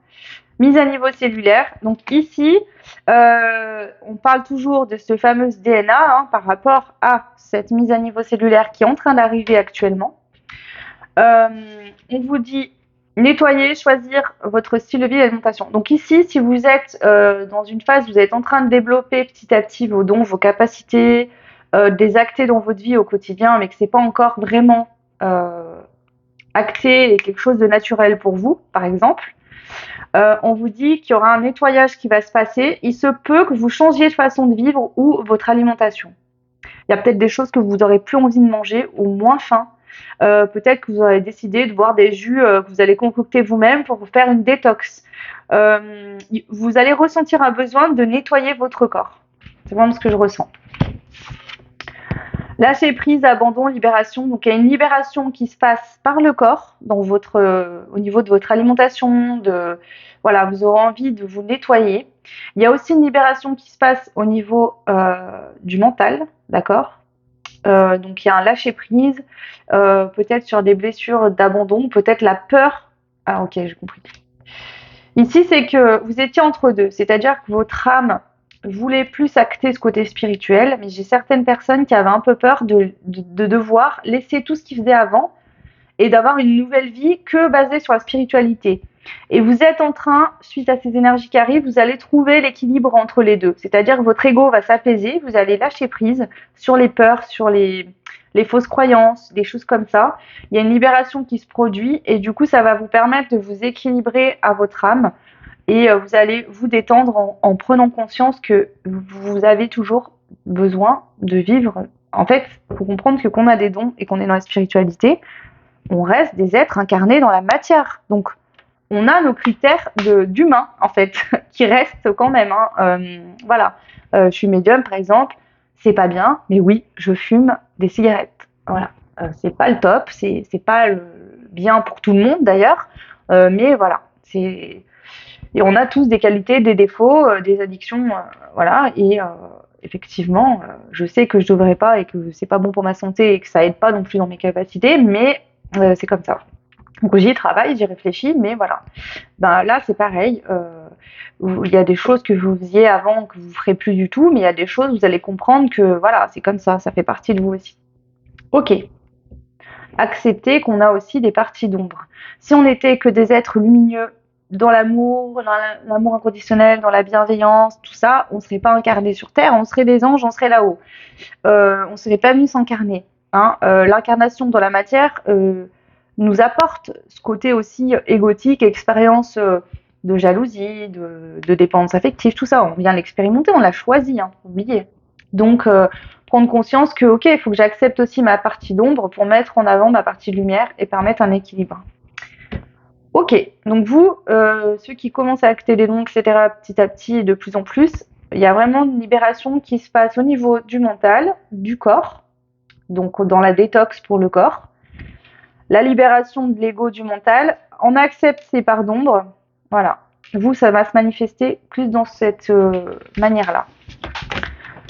Mise à niveau cellulaire. Donc ici, on parle toujours de ce fameux DNA par rapport à cette mise à niveau cellulaire qui est en train d'arriver actuellement. On vous dit nettoyer, choisir votre style de vie et l'alimentation. Donc ici, si vous êtes dans une phase où vous êtes en train de développer petit à petit vos dons, vos capacités, des actés dans votre vie au quotidien, mais que c'est pas encore vraiment acté et quelque chose de naturel pour vous, par exemple, on vous dit qu'il y aura un nettoyage qui va se passer. Il se peut que vous changiez de façon de vivre ou votre alimentation. Il y a peut-être des choses que vous aurez plus envie de manger ou moins faim. Peut-être que vous aurez décidé de boire des jus que vous allez concocter vous-même pour vous faire une détox. Vous allez ressentir un besoin de nettoyer votre corps. C'est vraiment ce que je ressens. Lâcher prise, abandon, libération. Donc il y a une libération qui se passe par le corps, dans au niveau de votre alimentation. Voilà, vous aurez envie de vous nettoyer. Il y a aussi une libération qui se passe au niveau du mental, d'accord. Donc il y a un lâcher prise, peut-être sur des blessures d'abandon, peut-être la peur. Ah ok, j'ai compris. Ici, c'est que vous étiez entre deux, c'est-à-dire que votre âme voulait plus acter ce côté spirituel, mais j'ai certaines personnes qui avaient un peu peur de devoir laisser tout ce qu'ils faisaient avant et d'avoir une nouvelle vie que basée sur la spiritualité. Et vous êtes en train, suite à ces énergies qui arrivent, vous allez trouver l'équilibre entre les deux. C'est-à-dire que votre ego va s'apaiser, vous allez lâcher prise sur les peurs, sur les les fausses croyances, des choses comme ça. Il y a une libération qui se produit et du coup, ça va vous permettre de vous équilibrer à votre âme et vous allez vous détendre en prenant conscience que vous avez toujours besoin de vivre. En fait, il faut comprendre que qu'on a des dons et qu'on est dans la spiritualité, on reste des êtres incarnés dans la matière. Donc, on a nos critères d'humains, en fait, qui restent quand même. Voilà. Je suis médium, par exemple, c'est pas bien, mais oui, je fume des cigarettes. Voilà. C'est pas le top, c'est pas le bien pour tout le monde d'ailleurs, mais voilà. Et on a tous des qualités, des défauts, des addictions, voilà. Et effectivement, je sais que je devrais pas et que c'est pas bon pour ma santé et que ça aide pas non plus dans mes capacités, mais c'est comme ça. Donc j'y travaille, j'y réfléchis, mais voilà. Ben là, c'est pareil. Il y a des choses que vous faisiez avant que vous ferez plus du tout, mais il y a des choses vous allez comprendre que voilà, c'est comme ça fait partie de vous aussi. Ok. Accepter qu'on a aussi des parties d'ombre. Si on n'était que des êtres lumineux dans l'amour inconditionnel, dans la bienveillance, tout ça, on ne serait pas incarné sur Terre, on serait des anges, on serait là-haut. On ne serait pas venu s'incarner. L'incarnation dans la matière nous apporte ce côté aussi égotique, expérience de jalousie, de dépendance affective, tout ça, on vient l'expérimenter, on l'a choisi, oubliez. Donc, prendre conscience que, ok, il faut que j'accepte aussi ma partie d'ombre pour mettre en avant ma partie de lumière et permettre un équilibre. Ok, donc vous, ceux qui commencent à acter les dons, etc., petit à petit et de plus en plus, il y a vraiment une libération qui se passe au niveau du mental, du corps, donc dans la détox pour le corps, la libération de l'ego du mental, on accepte ses parts d'ombre, voilà. Vous, ça va se manifester plus dans cette manière-là.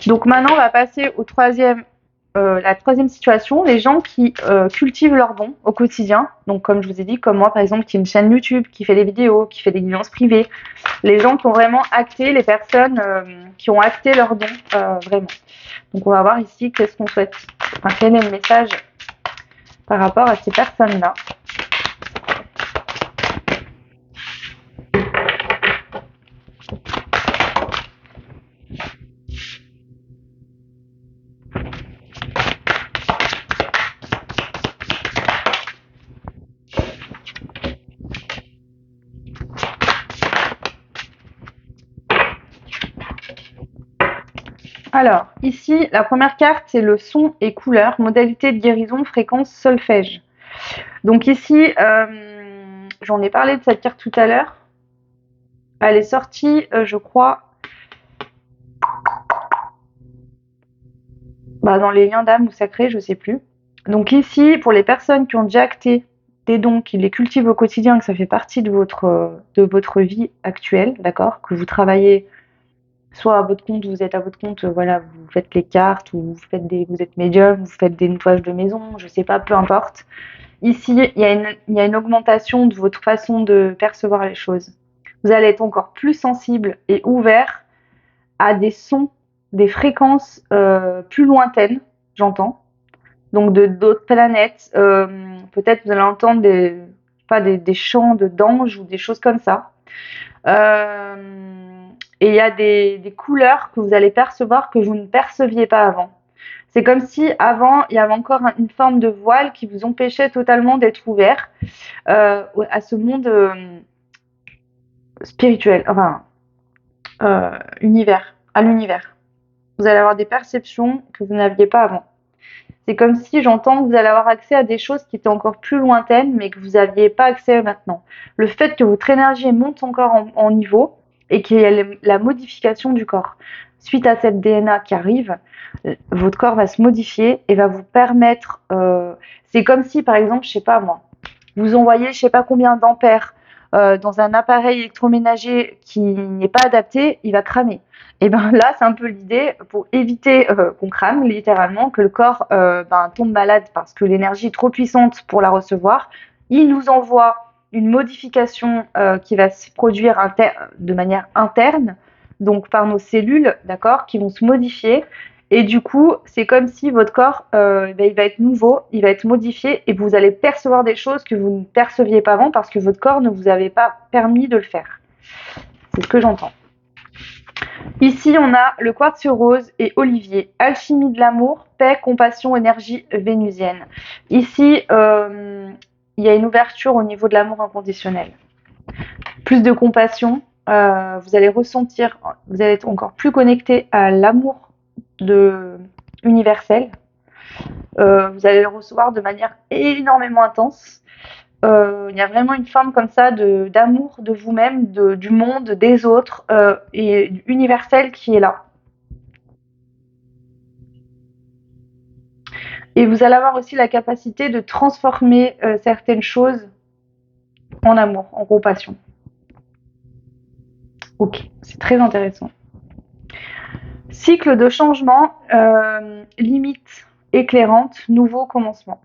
Donc maintenant, on va passer au la troisième situation, les gens qui cultivent leurs dons au quotidien. Donc comme je vous ai dit, comme moi par exemple, qui a une chaîne YouTube, qui fait des vidéos, qui fait des guidances privées. Les gens qui ont vraiment acté, les personnes qui ont acté leurs dons, vraiment. Donc on va voir ici qu'est-ce qu'on souhaite. Enfin, quel est le message par rapport à ces personnes-là. Alors, ici, la première carte, c'est le son et couleur, modalité de guérison, fréquence, solfège. Donc ici, j'en ai parlé de cette carte tout à l'heure. Elle est sortie, je crois, dans les liens d'âme ou sacrés, je sais plus. Donc ici, pour les personnes qui ont déjà acté des dons, qui les cultivent au quotidien, que ça fait partie de votre vie actuelle, d'accord, que vous travaillez soit à votre compte, vous êtes à votre compte, voilà, vous faites les cartes, ou vous êtes médium, vous faites des nettoyages de maison, je sais pas, peu importe. Ici, il y a une augmentation de votre façon de percevoir les choses. Vous allez être encore plus sensible et ouvert à des sons, des fréquences plus lointaines, j'entends. Donc d'autres planètes. Peut-être vous allez entendre des chants d'anges ou des choses comme ça. Et il y a des couleurs que vous allez percevoir que vous ne perceviez pas avant. C'est comme si avant, il y avait encore une forme de voile qui vous empêchait totalement d'être ouvert à ce monde spirituel, enfin, à l'univers. Vous allez avoir des perceptions que vous n'aviez pas avant. C'est comme si j'entends que vous allez avoir accès à des choses qui étaient encore plus lointaines, mais que vous n'aviez pas accès maintenant. Le fait que votre énergie monte encore en niveau et qu'il y ait la modification du corps. Suite à cette DNA qui arrive, votre corps va se modifier et va vous permettre... c'est comme si, par exemple, je sais pas moi, vous envoyez je sais pas combien d'ampères dans un appareil électroménager qui n'est pas adapté, il va cramer. Et ben là, c'est un peu l'idée pour éviter qu'on crame, littéralement, que le corps tombe malade parce que l'énergie est trop puissante pour la recevoir. Il nous envoie une modification qui va se produire de manière interne, donc par nos cellules, d'accord, qui vont se modifier. Et du coup, c'est comme si votre corps, il va être nouveau, il va être modifié et vous allez percevoir des choses que vous ne perceviez pas avant parce que votre corps ne vous avait pas permis de le faire. C'est ce que j'entends. Ici, on a le quartz rose et olivier. Alchimie de l'amour, paix, compassion, énergie vénusienne. Ici, il y a une ouverture au niveau de l'amour inconditionnel. Plus de compassion, vous allez ressentir, vous allez être encore plus connecté à l'amour universel. Vous allez le recevoir de manière énormément intense. Il y a vraiment une forme comme ça d'amour de vous-même, du monde, des autres et universel qui est là. Et vous allez avoir aussi la capacité de transformer certaines choses en amour, en compassion. Ok, c'est très intéressant. Cycle de changement, limite éclairante, nouveau commencement.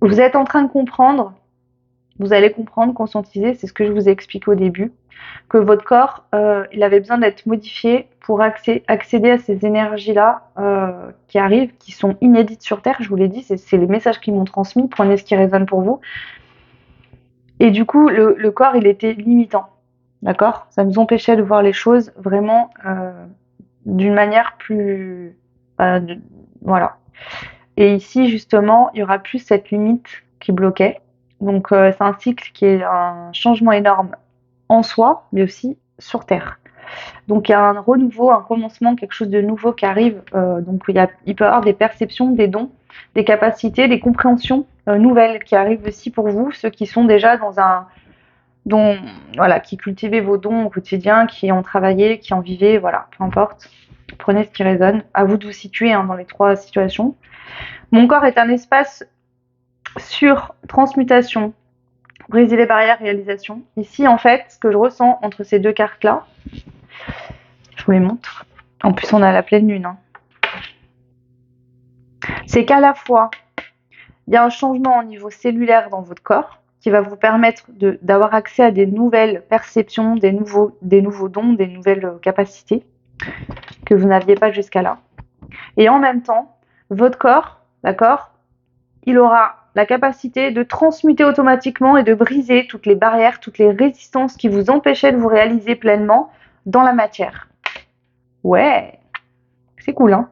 Vous êtes en train de comprendre, vous allez comprendre, conscientiser, c'est ce que je vous ai expliqué au début, que votre corps, il avait besoin d'être modifié pour accéder à ces énergies-là qui arrivent, qui sont inédites sur Terre, je vous l'ai dit, c'est les messages qu'ils m'ont transmis, prenez ce qui résonne pour vous. Et du coup, le corps, il était limitant, d'accord? Ça nous empêchait de voir les choses vraiment d'une manière plus... voilà. Et ici, justement, il y aura plus cette limite qui bloquait. Donc, c'est un cycle qui est un changement énorme en soi, mais aussi sur Terre. Donc, il y a un renouveau, un commencement, quelque chose de nouveau qui arrive. Donc, il peut y avoir des perceptions, des dons, des capacités, des compréhensions nouvelles qui arrivent aussi pour vous, ceux qui sont déjà voilà, qui cultivaient vos dons au quotidien, qui en travaillaient, qui en vivaient, voilà, peu importe. Prenez ce qui résonne. À vous de vous situer dans les trois situations. Mon corps est un espace sur transmutation, briser les barrières, réalisation. Ici, en fait, ce que je ressens entre ces deux cartes-là, je vous les montre. En plus, on a la pleine lune. C'est qu'à la fois, il y a un changement au niveau cellulaire dans votre corps qui va vous permettre d'avoir accès à des nouvelles perceptions, des nouveaux dons, des nouvelles capacités que vous n'aviez pas jusqu'à là. Et en même temps, votre corps, d'accord, il aura la capacité de transmuter automatiquement et de briser toutes les barrières, toutes les résistances qui vous empêchaient de vous réaliser pleinement dans la matière. Ouais, c'est cool, hein?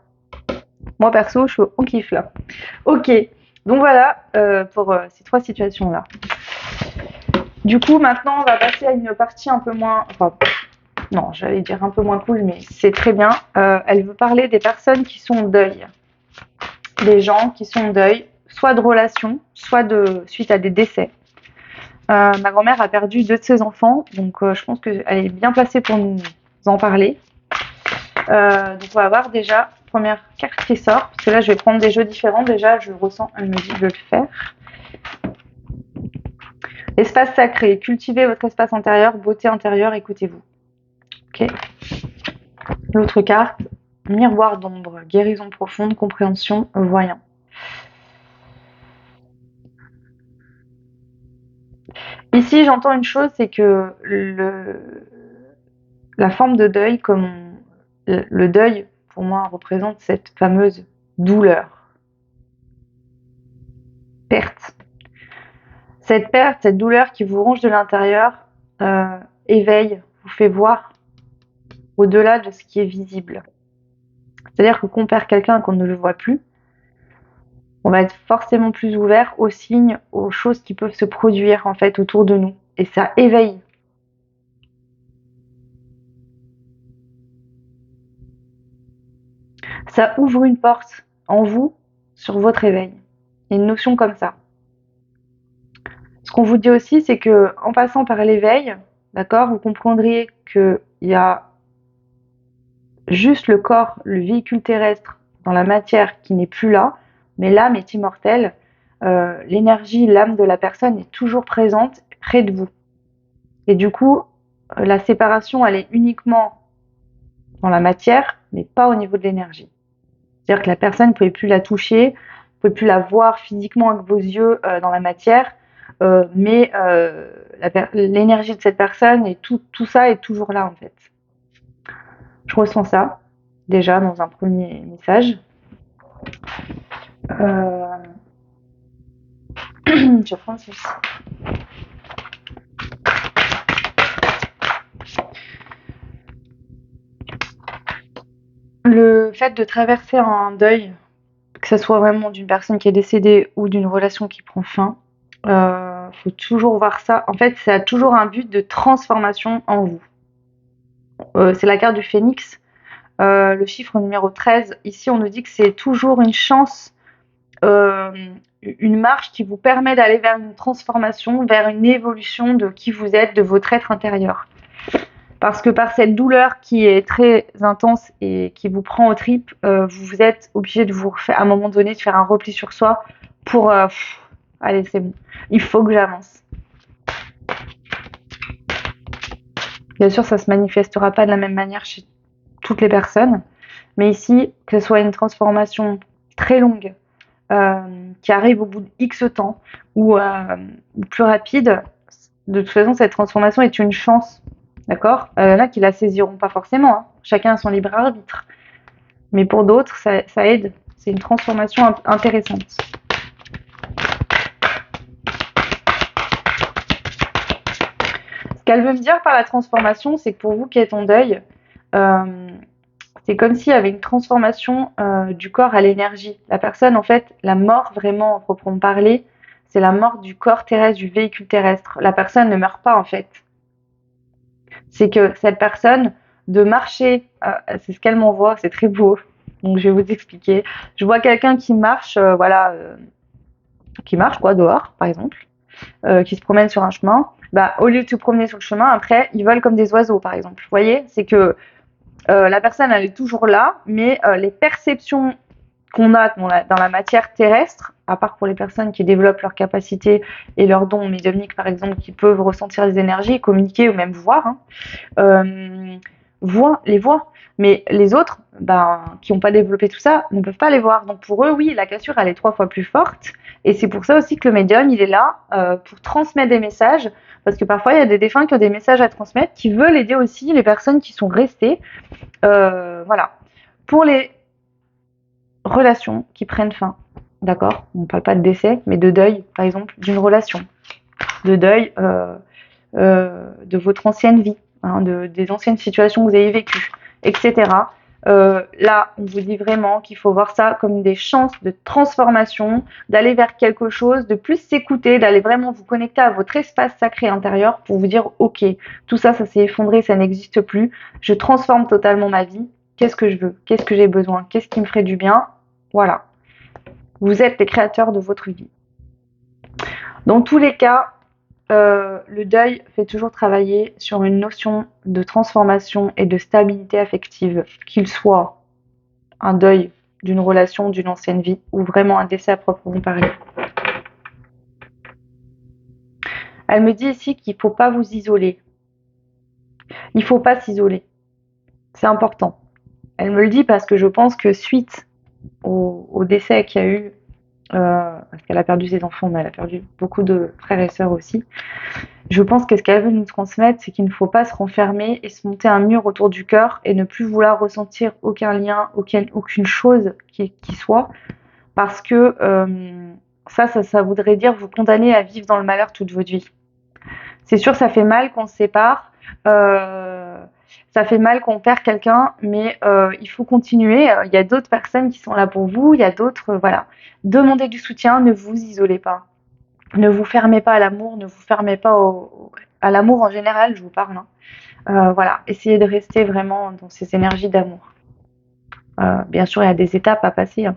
Moi, perso, je suis au kiff, là. Ok, donc voilà pour ces trois situations-là. Du coup, maintenant, on va passer à une partie un peu moins... Enfin, non, j'allais dire un peu moins cool, mais c'est très bien. Elle veut parler des personnes qui sont en deuil. Des gens qui sont en deuil, soit de relations, soit suite à des décès. Ma grand-mère a perdu 2 de ses enfants, donc je pense qu'elle est bien placée pour nous en parler. Donc on va voir déjà, première carte qui sort, parce que là je vais prendre des jeux différents, déjà je ressens, elle me dit de le faire. Espace sacré, cultivez votre espace intérieur, beauté intérieure, écoutez-vous. Ok. L'autre carte, miroir d'ombre, guérison profonde, compréhension, voyant. Ici, j'entends une chose, c'est que la forme de deuil, le deuil, pour moi, représente cette fameuse douleur, perte. Cette perte, cette douleur qui vous ronge de l'intérieur, éveille, vous fait voir au-delà de ce qui est visible. C'est-à-dire que quand on perd quelqu'un et qu'on ne le voit plus, on va être forcément plus ouvert aux signes, aux choses qui peuvent se produire en fait autour de nous. Et ça éveille. Ça ouvre une porte en vous sur votre éveil. Il y a une notion comme ça. Ce qu'on vous dit aussi, c'est que en passant par l'éveil, d'accord, vous comprendriez qu'il y a juste le corps, le véhicule terrestre dans la matière qui n'est plus là, mais l'âme est immortelle. L'énergie, l'âme de la personne est toujours présente près de vous. Et du coup, la séparation, elle est uniquement dans la matière, mais pas au niveau de l'énergie. C'est-à-dire que la personne, vous ne pouvez plus la toucher, vous ne pouvez plus la voir physiquement avec vos yeux dans la matière, mais l'énergie de cette personne et tout ça est toujours là en fait. Je ressens ça déjà dans un premier message. Je vais prendre celle-ci. Le fait de traverser un deuil, que ce soit vraiment d'une personne qui est décédée ou d'une relation qui prend fin, faut toujours voir ça. En fait, ça a toujours un but de transformation en vous. C'est la carte du phénix, le chiffre numéro 13. Ici, on nous dit que c'est toujours une chance, une marche qui vous permet d'aller vers une transformation, vers une évolution de qui vous êtes, de votre être intérieur. Parce que par cette douleur qui est très intense et qui vous prend aux tripes, vous êtes obligé de vous refaire, à un moment donné, de faire un repli sur soi pour allez, c'est bon, il faut que j'avance. Bien sûr, ça se manifestera pas de la même manière chez toutes les personnes, mais ici, que ce soit une transformation très longue, qui arrive au bout de X temps, ou plus rapide, de toute façon, cette transformation est une chance. D'accord? Il y en a qui la saisiront pas forcément, hein. Chacun a son libre arbitre. Mais pour d'autres, ça aide. C'est une transformation intéressante. Ce qu'elle veut me dire par la transformation, c'est que pour vous qui êtes en deuil, euh, c'est comme s'il y avait une transformation du corps à l'énergie. La personne, en fait, la mort vraiment, en proprement parler, c'est la mort du corps terrestre, du véhicule terrestre. La personne ne meurt pas, en fait. C'est que cette personne, de marcher, c'est ce qu'elle m'envoie, c'est très beau. Donc je vais vous expliquer. Je vois quelqu'un qui marche, qui marche quoi, dehors, par exemple, qui se promène sur un chemin. Bah, au lieu de se promener sur le chemin, après, ils volent comme des oiseaux, par exemple. Vous voyez, c'est que la personne, elle est toujours là, mais les perceptions qu'on a dans la matière terrestre, à part pour les personnes qui développent leurs capacités et leurs dons médiumniques, par exemple, qui peuvent ressentir les énergies, communiquer ou même voir, hein, les voient. Mais les autres, qui n'ont pas développé tout ça, ne peuvent pas les voir. Donc pour eux, oui, la cassure, elle est 3 fois plus forte. Et c'est pour ça aussi que le médium, il est là pour transmettre des messages. Parce que parfois, il y a des défunts qui ont des messages à transmettre, qui veulent aider aussi les personnes qui sont restées. Voilà. Pour les relations qui prennent fin, d'accord? On ne parle pas de décès, mais de deuil, par exemple, d'une relation. De deuil de votre ancienne vie, hein, des anciennes situations que vous avez vécues, etc. Là, on vous dit vraiment qu'il faut voir ça comme des chances de transformation, d'aller vers quelque chose, de plus s'écouter, d'aller vraiment vous connecter à votre espace sacré intérieur pour vous dire, ok, tout ça, ça s'est effondré, ça n'existe plus, je transforme totalement ma vie, qu'est-ce que je veux, qu'est-ce que j'ai besoin, qu'est-ce qui me ferait du bien, voilà. Vous êtes les créateurs de votre vie. Dans tous les cas, le deuil fait toujours travailler sur une notion de transformation et de stabilité affective, qu'il soit un deuil d'une relation, d'une ancienne vie, ou vraiment un décès à proprement parler. Elle me dit ici qu'il ne faut pas vous isoler. Il ne faut pas s'isoler. C'est important. Elle me le dit parce que je pense que suite au décès qu'il y a eu, parce qu'elle a perdu ses enfants, mais elle a perdu beaucoup de frères et sœurs aussi, je pense que ce qu'elle veut nous transmettre, c'est qu'il ne faut pas se renfermer et se monter un mur autour du cœur et ne plus vouloir ressentir aucun lien, aucune chose qui soit, parce que ça voudrait dire vous condamner à vivre dans le malheur toute votre vie. C'est sûr, ça fait mal qu'on se sépare, ça fait mal qu'on perd quelqu'un, mais il faut continuer. Il y a d'autres personnes qui sont là pour vous, il y a d'autres, voilà. Demandez du soutien, ne vous isolez pas. Ne vous fermez pas à l'amour, ne vous fermez pas à l'amour en général, je vous parle, hein. Voilà, essayez de rester vraiment dans ces énergies d'amour. Bien sûr, il y a des étapes à passer, hein.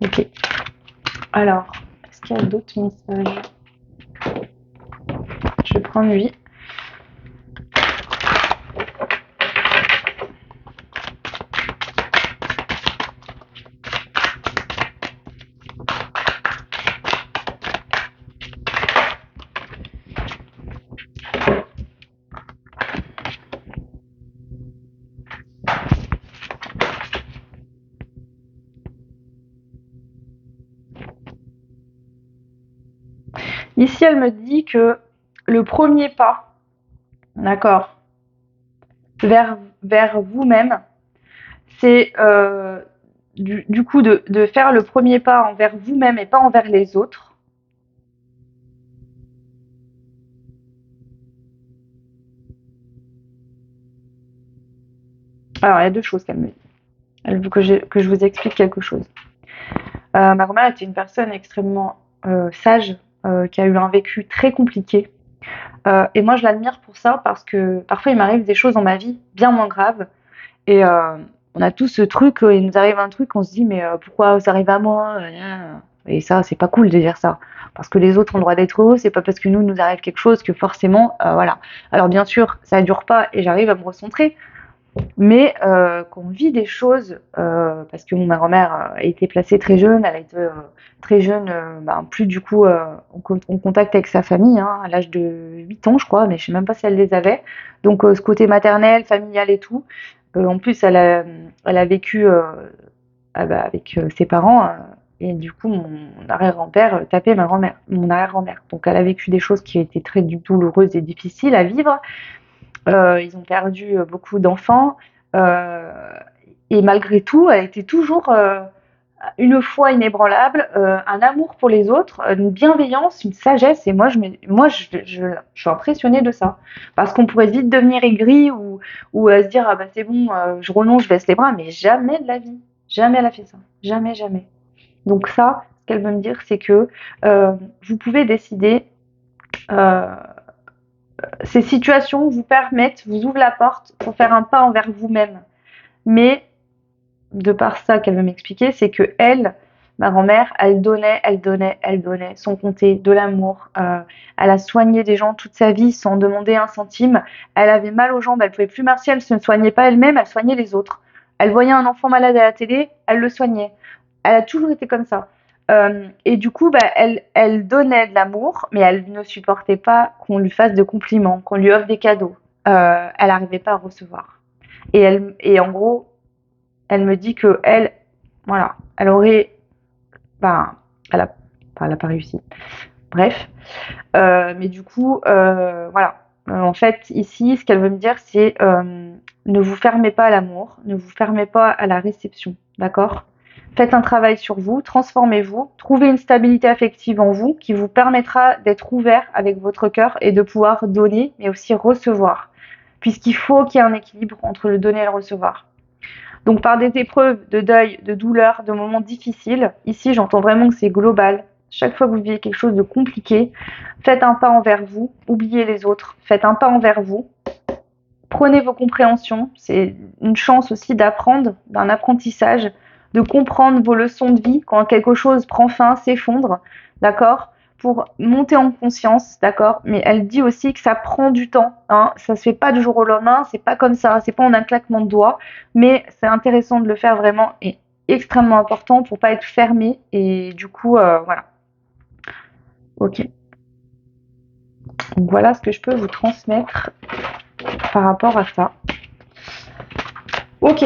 Ok. Alors, est-ce qu'il y a d'autres messages? Je vais prendre lui. Ici, elle me dit que le premier pas, d'accord, vers vous-même, c'est du coup de faire le premier pas envers vous-même et pas envers les autres. Alors, il y a deux choses qu'elle me dit. Elle veut que je vous explique quelque chose. Ma grand-mère était une personne extrêmement sage, qui a eu un vécu très compliqué. Et moi, je l'admire pour ça parce que parfois, il m'arrive des choses dans ma vie bien moins graves. Et on a tous ce truc, il nous arrive un truc, on se dit, mais pourquoi ça arrive à moi? Et ça, c'est pas cool de dire ça. Parce que les autres ont le droit d'être heureux, c'est pas parce que nous arrive quelque chose que forcément, voilà. Alors bien sûr, ça dure pas et j'arrive à me recentrer, mais quand on vit des choses, parce que ma grand-mère a été placée très jeune, elle a été très jeune, ben, plus du coup en contact avec sa famille, hein, à l'âge de 8 ans je crois, mais je sais même pas si elle les avait. Donc ce côté maternel, familial et tout. En plus, elle a vécu ah bah, avec ses parents, et du coup mon arrière-grand-père tapait ma grand-mère, mon arrière-grand-mère. Donc elle a vécu des choses qui étaient très douloureuses et difficiles à vivre. Ils ont perdu beaucoup d'enfants. euh, et malgré tout, elle était toujours une foi inébranlable, un amour pour les autres, une bienveillance, une sagesse. Et je suis impressionnée de ça. Parce qu'on pourrait vite devenir aigri ou se dire, ah bah c'est bon, je renonce, je baisse les bras. Mais jamais de la vie. Jamais elle a fait ça. Jamais, jamais. Donc ça, ce qu'elle veut me dire, c'est que vous pouvez décider, euh, ces situations vous permettent, vous ouvrent la porte pour faire un pas envers vous-même. Mais de par ça qu'elle veut m'expliquer, c'est que elle, ma grand-mère, elle donnait, sans compter, de l'amour. Elle a soigné des gens toute sa vie sans demander un centime. Elle avait mal aux jambes, elle pouvait plus marcher, elle se soignait pas elle-même, elle soignait les autres. Elle voyait un enfant malade à la télé, elle le soignait. Elle a toujours été comme ça. Et du coup, bah, elle donnait de l'amour, mais elle ne supportait pas qu'on lui fasse de compliments, qu'on lui offre des cadeaux. Elle n'arrivait pas à recevoir. Et en gros, elle me dit que elle, voilà, elle aurait, ben, elle a, elle a pas réussi. Bref, mais du coup, voilà. En fait, ici, ce qu'elle veut me dire, c'est ne vous fermez pas à l'amour, ne vous fermez pas à la réception, d'accord? Faites un travail sur vous, transformez-vous, trouvez une stabilité affective en vous qui vous permettra d'être ouvert avec votre cœur et de pouvoir donner, mais aussi recevoir. Puisqu'il faut qu'il y ait un équilibre entre le donner et le recevoir. Donc par des épreuves de deuil, de douleur, de moments difficiles, ici j'entends vraiment que c'est global. Chaque fois que vous vivez quelque chose de compliqué, faites un pas envers vous, oubliez les autres, faites un pas envers vous, prenez vos compréhensions, c'est une chance aussi d'apprendre, d'un apprentissage, de comprendre vos leçons de vie quand quelque chose prend fin, s'effondre, d'accord? Pour monter en conscience, d'accord? Mais elle dit aussi que ça prend du temps, hein? Ça se fait pas du jour au lendemain, c'est pas comme ça, c'est pas en un claquement de doigts, mais c'est intéressant de le faire vraiment et extrêmement important pour pas être fermé et du coup, voilà. Ok. Donc voilà ce que je peux vous transmettre par rapport à ça. Ok.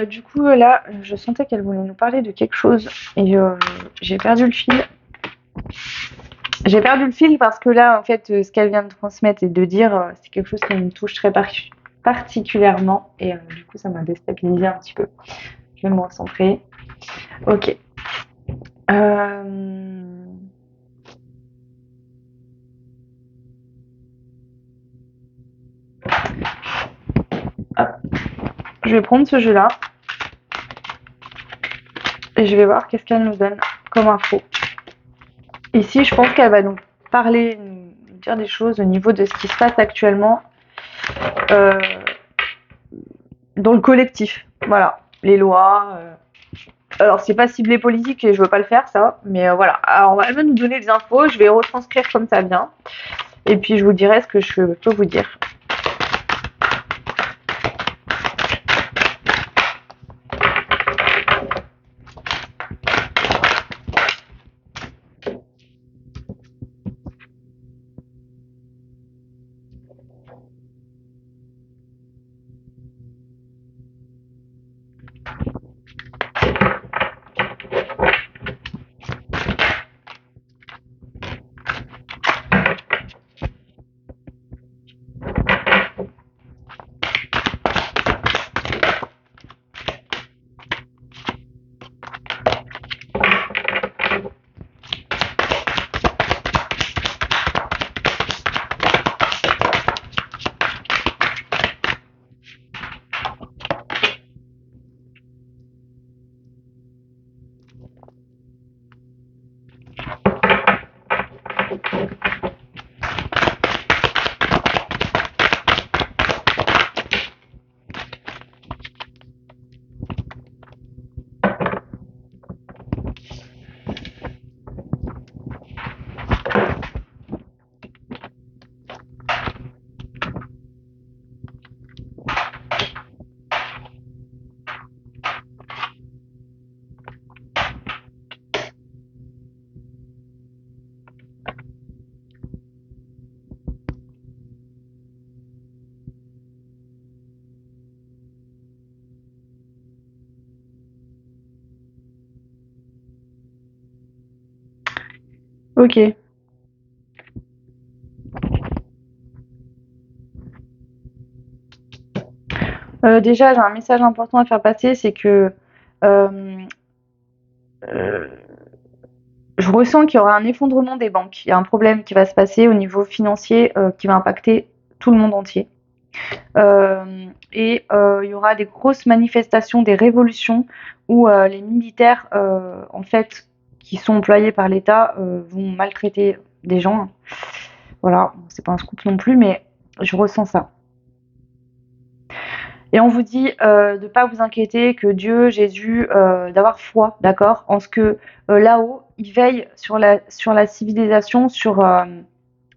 Du coup, là, je sentais qu'elle voulait nous parler de quelque chose et j'ai perdu le fil. J'ai perdu le fil parce que là, en fait, ce qu'elle vient de transmettre et de dire, c'est quelque chose qui me touche très particulièrement et du coup, ça m'a déstabilisé un petit peu. Je vais me recentrer. Ok. Euh... Hop. Je vais prendre ce jeu-là et je vais voir qu'est-ce qu'elle nous donne comme info. Ici, je pense qu'elle va nous parler, nous dire des choses au niveau de ce qui se passe actuellement euh, dans le collectif. Voilà, les lois. Alors, c'est pas ciblé politique et je veux pas le faire, ça. Mais voilà. Alors, elle va nous donner des infos. Je vais retranscrire comme ça vient. Et puis, je vous dirai ce que je peux vous dire. Ok. Déjà, j'ai un message important à faire passer, c'est que euh, euh, je ressens qu'il y aura un effondrement des banques. Il y a un problème qui va se passer au niveau financier qui va impacter tout le monde entier. Il y aura des grosses manifestations, des révolutions où les militaires, en fait, qui sont employés par l'État, vont maltraiter des gens. Voilà, c'est pas un scoop non plus, mais je ressens ça. Et on vous dit de pas vous inquiéter, que Dieu, Jésus, d'avoir foi, d'accord, en ce que là-haut, il veille sur la civilisation,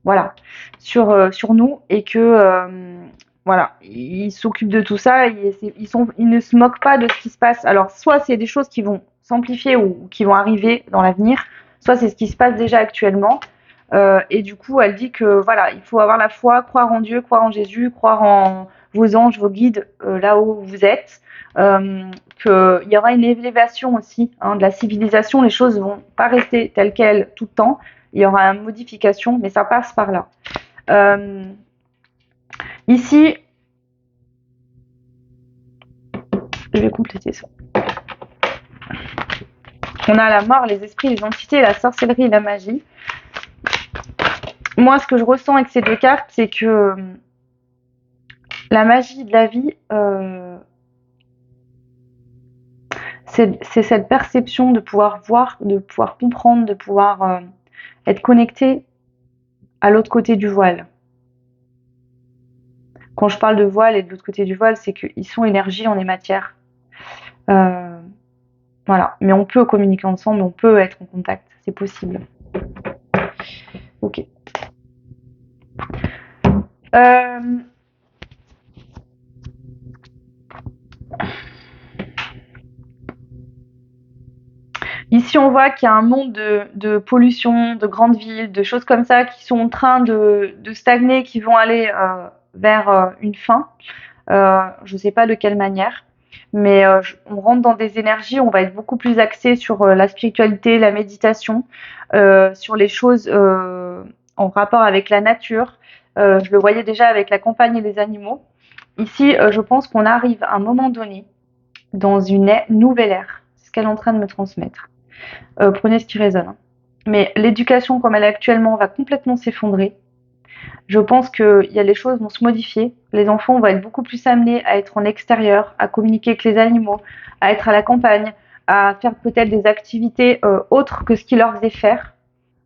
voilà, sur nous, et que voilà, ils s'occupent de tout ça. Ils ne se moquent pas de ce qui se passe. Alors, soit c'est des choses qui vont s'amplifier ou qui vont arriver dans l'avenir, soit c'est ce qui se passe déjà actuellement. Et du coup, elle dit que voilà, il faut avoir la foi, croire en Dieu, croire en Jésus, croire en vos anges, vos guides là où vous êtes. Euh, Qu'il y aura une élévation aussi de la civilisation. Les choses vont pas rester telles quelles tout le temps. Il y aura une modification, mais ça passe par là. Euh, Ici, je vais compléter ça. On a la mort, les esprits, les entités, la sorcellerie et la magie. Moi, ce que je ressens avec ces deux cartes, c'est que la magie de la vie, c'est cette perception de pouvoir voir, de pouvoir comprendre, de pouvoir être connecté à l'autre côté du voile. Quand je parle de voile et de l'autre côté du voile, c'est qu'ils sont énergie, on est matière. Euh, voilà. Mais on peut communiquer ensemble, on peut être en contact, c'est possible. Ok. Euh, Ici, on voit qu'il y a un monde de pollution, de grandes villes, de choses comme ça qui sont en train de stagner, qui vont aller vers une fin. Je ne sais pas de quelle manière, mais on rentre dans des énergies, on va être beaucoup plus axé sur la spiritualité, la méditation, sur les choses en rapport avec la nature. Je le voyais déjà avec la campagne et les animaux. Ici, je pense qu'on arrive à un moment donné dans une nouvelle ère. C'est ce qu'elle est en train de me transmettre. Prenez ce qui résonne, hein. Mais l'éducation comme elle est actuellement va complètement s'effondrer. Je pense que les choses vont se modifier. Les enfants vont être beaucoup plus amenés à être en extérieur, à communiquer avec les animaux, à être à la campagne, à faire peut-être des activités autres que ce qu'ils leur faisaient faire.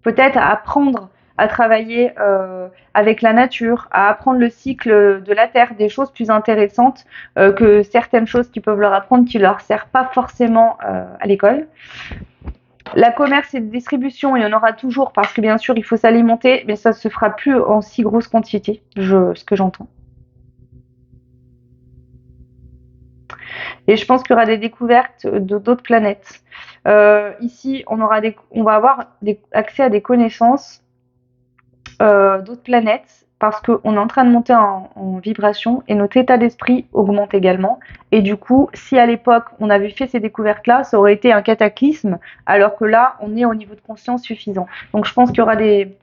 Peut-être à apprendre à travailler avec la nature, à apprendre le cycle de la terre, des choses plus intéressantes que certaines choses qu'ils peuvent leur apprendre qui leur servent pas forcément à l'école. La commerce et la distribution, il y en aura toujours parce que bien sûr il faut s'alimenter, mais ça se fera plus en si grosse quantité, ce que j'entends. Et je pense qu'il y aura des découvertes de d'autres planètes. Ici, on va avoir accès à des connaissances d'autres planètes parce qu'on est en train de monter en vibration et notre état d'esprit augmente également. Et du coup, si à l'époque on avait fait ces découvertes-là, ça aurait été un cataclysme, alors que là, on est au niveau de conscience suffisant. Donc je pense qu'il y aura des...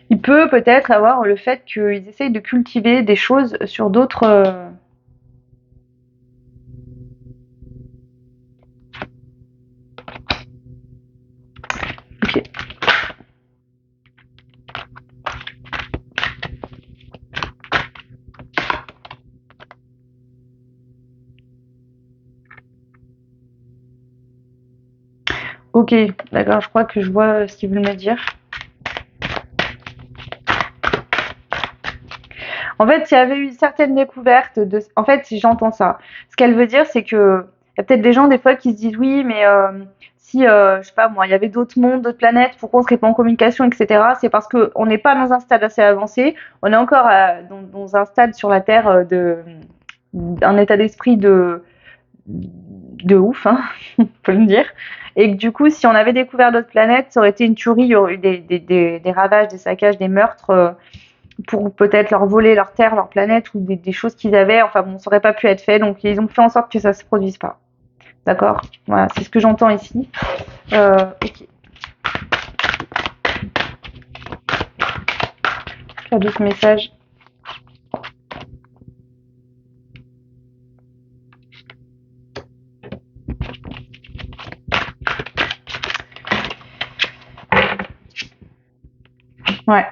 Il peut peut-être avoir le fait qu'ils essayent de cultiver des choses sur d'autres... Ok. Ok, d'accord, je crois que je vois ce qu'ils veulent me dire. En fait, il y avait eu certaines découvertes en fait, si j'entends ça, ce qu'elle veut dire, c'est que il y a peut-être des gens des fois qui se disent oui, mais si je sais pas moi, il y avait d'autres mondes, d'autres planètes, pourquoi on serait pas en communication, etc. C'est parce que on n'est pas dans un stade assez avancé. On est encore dans un stade sur la Terre d'un état d'esprit de ouf, hein, on peut le dire. Et que du coup, si on avait découvert d'autres planètes, ça aurait été une tuerie, il y aurait eu des ravages, des saccages, des meurtres. pour peut-être leur voler leur terre, leur planète ou des choses qu'ils avaient. Enfin bon, ça aurait pas pu être fait, donc ils ont fait en sorte que ça se produise pas. D'accord? Voilà, c'est ce que j'entends ici. Ok. Pas d'autres messages. Ouais.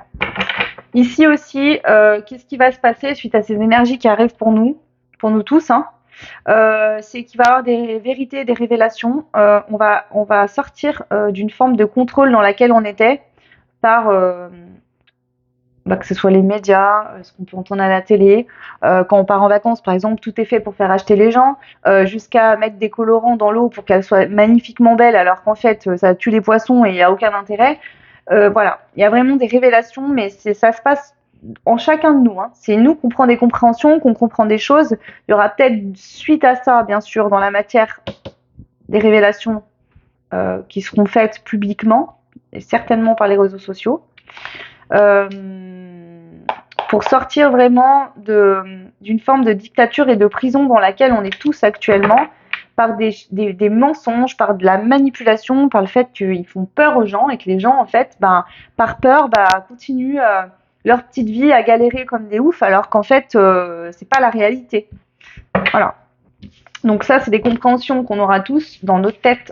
Ici aussi, qu'est-ce qui va se passer suite à ces énergies qui arrivent pour nous tous, hein, c'est qu'il va y avoir des vérités, des révélations. On va sortir d'une forme de contrôle dans laquelle on était par, que ce soit les médias, ce qu'on peut entendre à la télé, quand on part en vacances, par exemple, tout est fait pour faire acheter les gens, jusqu'à mettre des colorants dans l'eau pour qu'elle soit magnifiquement belle, alors qu'en fait, ça tue les poissons et il n'y a aucun intérêt. Voilà, il y a vraiment des révélations, mais ça se passe en chacun de nous, hein. C'est nous qu'on prend des compréhensions, qu'on comprend des choses. Il y aura peut-être, suite à ça, bien sûr, dans la matière, des révélations qui seront faites publiquement, et certainement par les réseaux sociaux, euh, pour sortir vraiment d'une forme de dictature et de prison dans laquelle on est tous actuellement, par des mensonges, par de la manipulation, par le fait qu'ils font peur aux gens et que les gens, en fait, par peur, continuent leur petite vie à galérer comme des oufs, alors qu'en fait, c'est pas la réalité. Voilà. Donc ça, c'est des compréhensions qu'on aura tous dans notre tête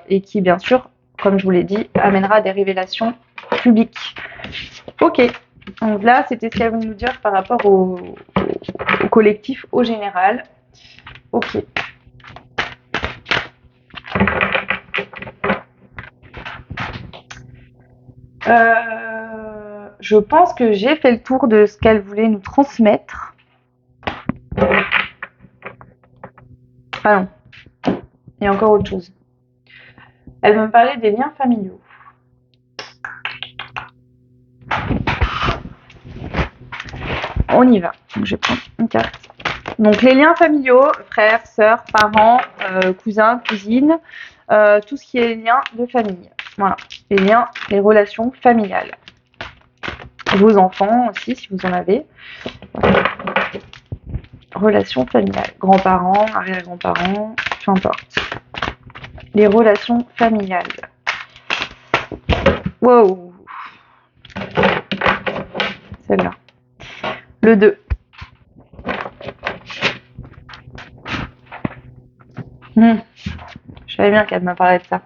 et qui, bien sûr, comme je vous l'ai dit, amènera des révélations publiques. Ok. Donc là, c'était ce qu'elle veut nous dire par rapport au collectif au général. Ok. Je pense que j'ai fait le tour de ce qu'elle voulait nous transmettre. Ah non, il y a encore autre chose. Elle veut me parler des liens familiaux. On y va. Donc, je vais prendre une carte. Donc les liens familiaux, frères, sœurs, parents, cousins, cousines, tout ce qui est liens de famille. Voilà, les liens, les relations familiales. Vos enfants aussi, si vous en avez. Relations familiales. Grands-parents, arrière-grands-parents, peu importe. Les relations familiales. Wow. Celle-là. Le 2. Je savais bien qu'elle m'a parlé de ça.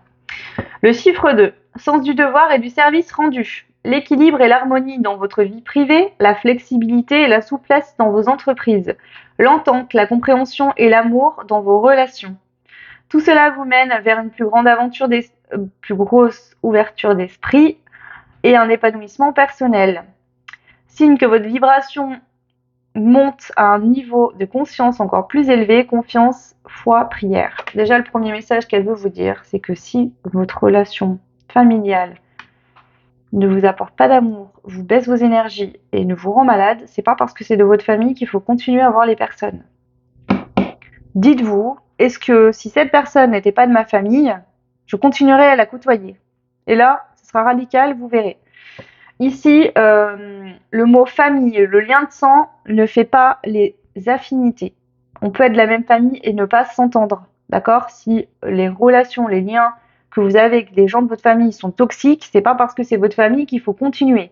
Le chiffre 2. Sens du devoir et du service rendu. L'équilibre et l'harmonie dans votre vie privée, la flexibilité et la souplesse dans vos entreprises, l'entente, la compréhension et l'amour dans vos relations. Tout cela vous mène vers une plus grosse ouverture d'esprit et un épanouissement personnel. Signe que votre vibration monte à un niveau de conscience encore plus élevé, confiance, foi, prière. Déjà, le premier message qu'elle veut vous dire, c'est que si votre relation familiale ne vous apporte pas d'amour, vous baisse vos énergies et ne vous rend malade, c'est pas parce que c'est de votre famille qu'il faut continuer à voir les personnes. Dites-vous, est-ce que si cette personne n'était pas de ma famille, je continuerais à la côtoyer? Et là, ce sera radical, vous verrez. Ici, le mot famille, le lien de sang ne fait pas les affinités. On peut être de la même famille et ne pas s'entendre, d'accord? Si les relations, les liens que vous avez avec des gens de votre famille sont toxiques, c'est pas parce que c'est votre famille qu'il faut continuer.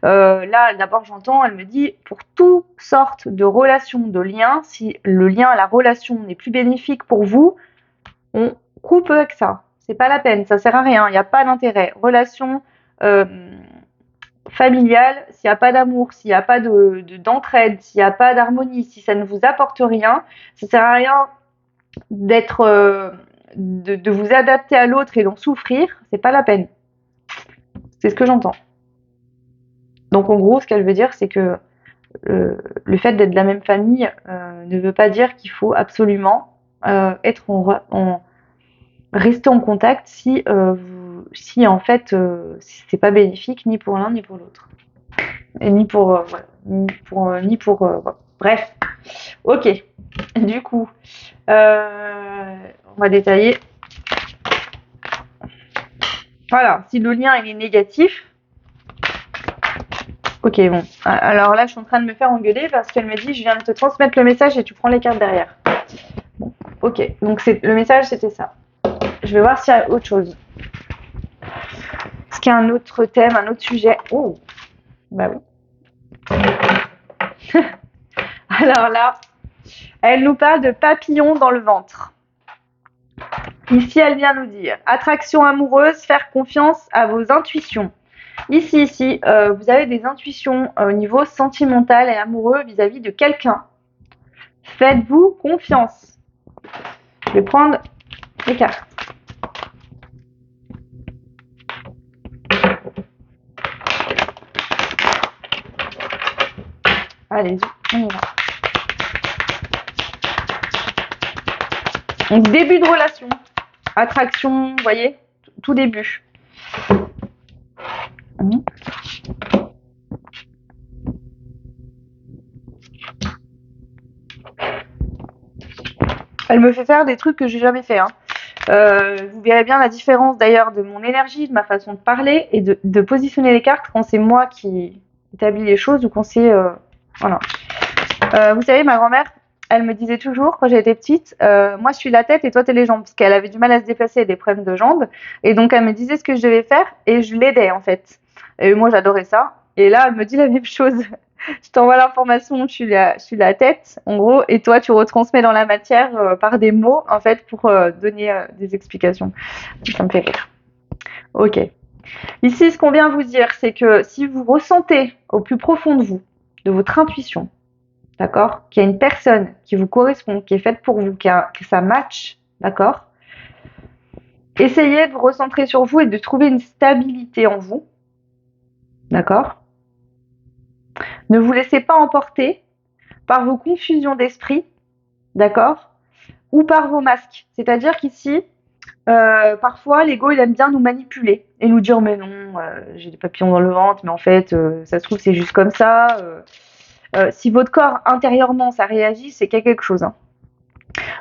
Là, d'abord, j'entends, elle me dit, pour toutes sortes de relations, de liens, si le lien, la relation n'est plus bénéfique pour vous, on coupe avec ça. C'est pas la peine, ça sert à rien, il n'y a pas d'intérêt. Relation familiale, s'il n'y a pas d'amour, s'il n'y a pas d'entraide, s'il n'y a pas d'harmonie, si ça ne vous apporte rien, ça sert à rien de vous adapter à l'autre et d'en souffrir, c'est pas la peine. C'est ce que j'entends. Donc en gros, ce qu'elle veut dire, c'est que le fait d'être de la même famille ne veut pas dire qu'il faut absolument rester en contact si en fait c'est pas bénéfique ni pour l'un ni pour l'autre. Et ni pour bref. Ok. Du coup, on va détailler. Voilà. Si le lien il est négatif, Ok, bon. Alors là, je suis en train de me faire engueuler parce qu'elle me dit, je viens de te transmettre le message et tu prends les cartes derrière. Bon, ok. Donc le message, c'était ça. Je vais voir s'il y a autre chose. Est-ce qu'il y a un autre thème, un autre sujet? Oh, bah oui. Alors là, elle nous parle de papillons dans le ventre. Ici, elle vient nous dire attraction amoureuse, faire confiance à vos intuitions. Ici, vous avez des intuitions au niveau sentimental et amoureux vis-à-vis de quelqu'un. Faites-vous confiance. Je vais prendre les cartes. Allez-y, on y va. Donc, début de relation, attraction, vous voyez, tout début. Elle me fait faire des trucs que j'ai jamais fait. Hein. Vous verrez bien la différence d'ailleurs de mon énergie, de ma façon de parler et de positionner les cartes quand c'est moi qui établis les choses ou quand c'est... voilà. Vous savez, ma grand-mère, elle me disait toujours quand j'étais petite, moi je suis la tête et toi t'es les jambes, parce qu'elle avait du mal à se déplacer et des problèmes de jambes. Et donc elle me disait ce que je devais faire et je l'aidais en fait. Et moi j'adorais ça. Et là elle me dit la même chose. Je t'envoie l'information, je suis la tête en gros, et toi tu retransmets dans la matière par des mots en fait pour donner des explications. Ça me fait rire. Ok. Ici ce qu'on vient vous dire, c'est que si vous ressentez au plus profond de vous, de votre intuition, d'accord, qu'il y a une personne qui vous correspond, qui est faite pour vous, que ça match, d'accord, essayez de vous recentrer sur vous et de trouver une stabilité en vous, d'accord. Ne vous laissez pas emporter par vos confusions d'esprit, d'accord, ou par vos masques. C'est-à-dire qu'ici, parfois, l'ego, il aime bien nous manipuler et nous dire mais non, j'ai des papillons dans le ventre, mais en fait, ça se trouve, c'est juste comme ça. Si votre corps, intérieurement, ça réagit, c'est qu'il y a quelque chose. Hein.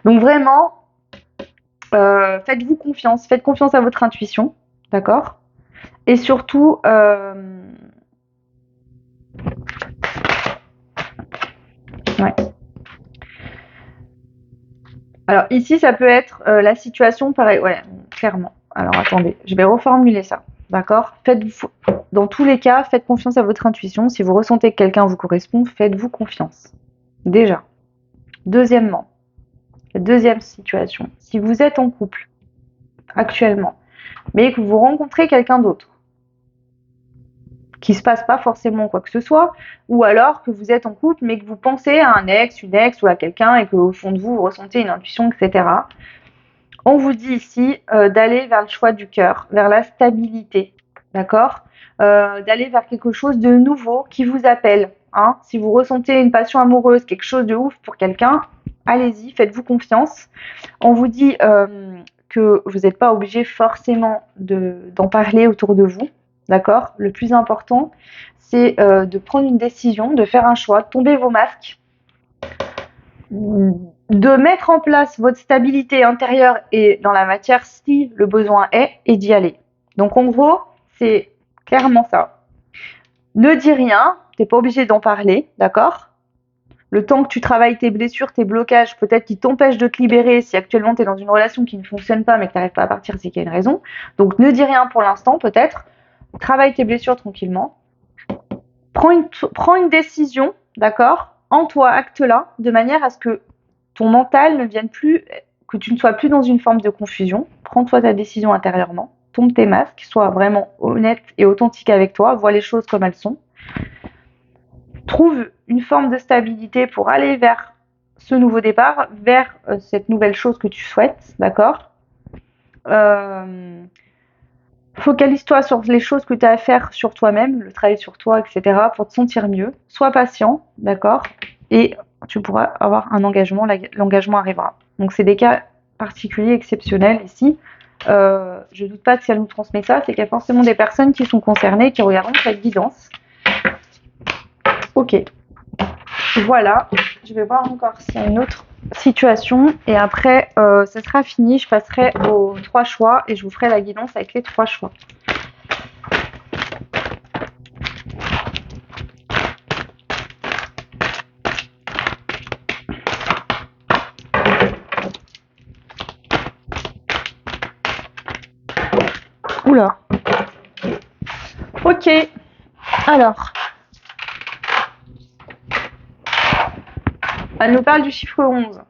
Donc vraiment, faites-vous confiance. Faites confiance à votre intuition, d'accord. Et surtout... ouais. Alors ici, ça peut être la situation pareil, ouais, clairement. Alors attendez, je vais reformuler ça, d'accord. Dans tous les cas, faites confiance à votre intuition. Si vous ressentez que quelqu'un vous correspond, faites-vous confiance. Déjà. Deuxièmement, deuxième situation, si vous êtes en couple actuellement, mais que vous rencontrez quelqu'un d'autre, qui se passe pas forcément quoi que ce soit, ou alors que vous êtes en couple mais que vous pensez à un ex, une ex ou à quelqu'un et qu'au fond de vous, vous ressentez une intuition, etc. On vous dit ici d'aller vers le choix du cœur, vers la stabilité, d'accord, d'aller vers quelque chose de nouveau qui vous appelle. Hein. Si vous ressentez une passion amoureuse, quelque chose de ouf pour quelqu'un, allez-y, faites-vous confiance. On vous dit que vous n'êtes pas obligé forcément d'en parler autour de vous. D'accord. Le plus important, c'est de prendre une décision, de faire un choix, de tomber vos masques, de mettre en place votre stabilité intérieure et dans la matière si le besoin est, et d'y aller. Donc en gros, c'est clairement ça. Ne dis rien, t'es pas obligé d'en parler, d'accord. Le temps que tu travailles tes blessures, tes blocages, peut-être qui t'empêchent de te libérer, si actuellement tu es dans une relation qui ne fonctionne pas mais que tu n'arrives pas à partir, c'est qu'il y a une raison. Donc ne dis rien pour l'instant, peut-être. Travaille tes blessures tranquillement. Prends une décision, d'accord, en toi, acte-la, de manière à ce que ton mental ne vienne plus, que tu ne sois plus dans une forme de confusion. Prends-toi ta décision intérieurement. Tombe tes masques, sois vraiment honnête et authentique avec toi, vois les choses comme elles sont. Trouve une forme de stabilité pour aller vers ce nouveau départ, vers cette nouvelle chose que tu souhaites, d'accord. Focalise-toi sur les choses que tu as à faire sur toi-même, le travail sur toi, etc., pour te sentir mieux. Sois patient, d'accord, et tu pourras avoir un engagement, l'engagement arrivera. Donc c'est des cas particuliers, exceptionnels ici. Je ne doute pas que si elle nous transmet ça, c'est qu'il y a forcément des personnes qui sont concernées, qui regarderont cette guidance. Ok. Voilà, je vais voir encore s'il y a une autre situation et après ça sera fini, je passerai aux 3 choix et je vous ferai la guidance avec les 3 choix. Ok, alors, elle nous parle du chiffre 11.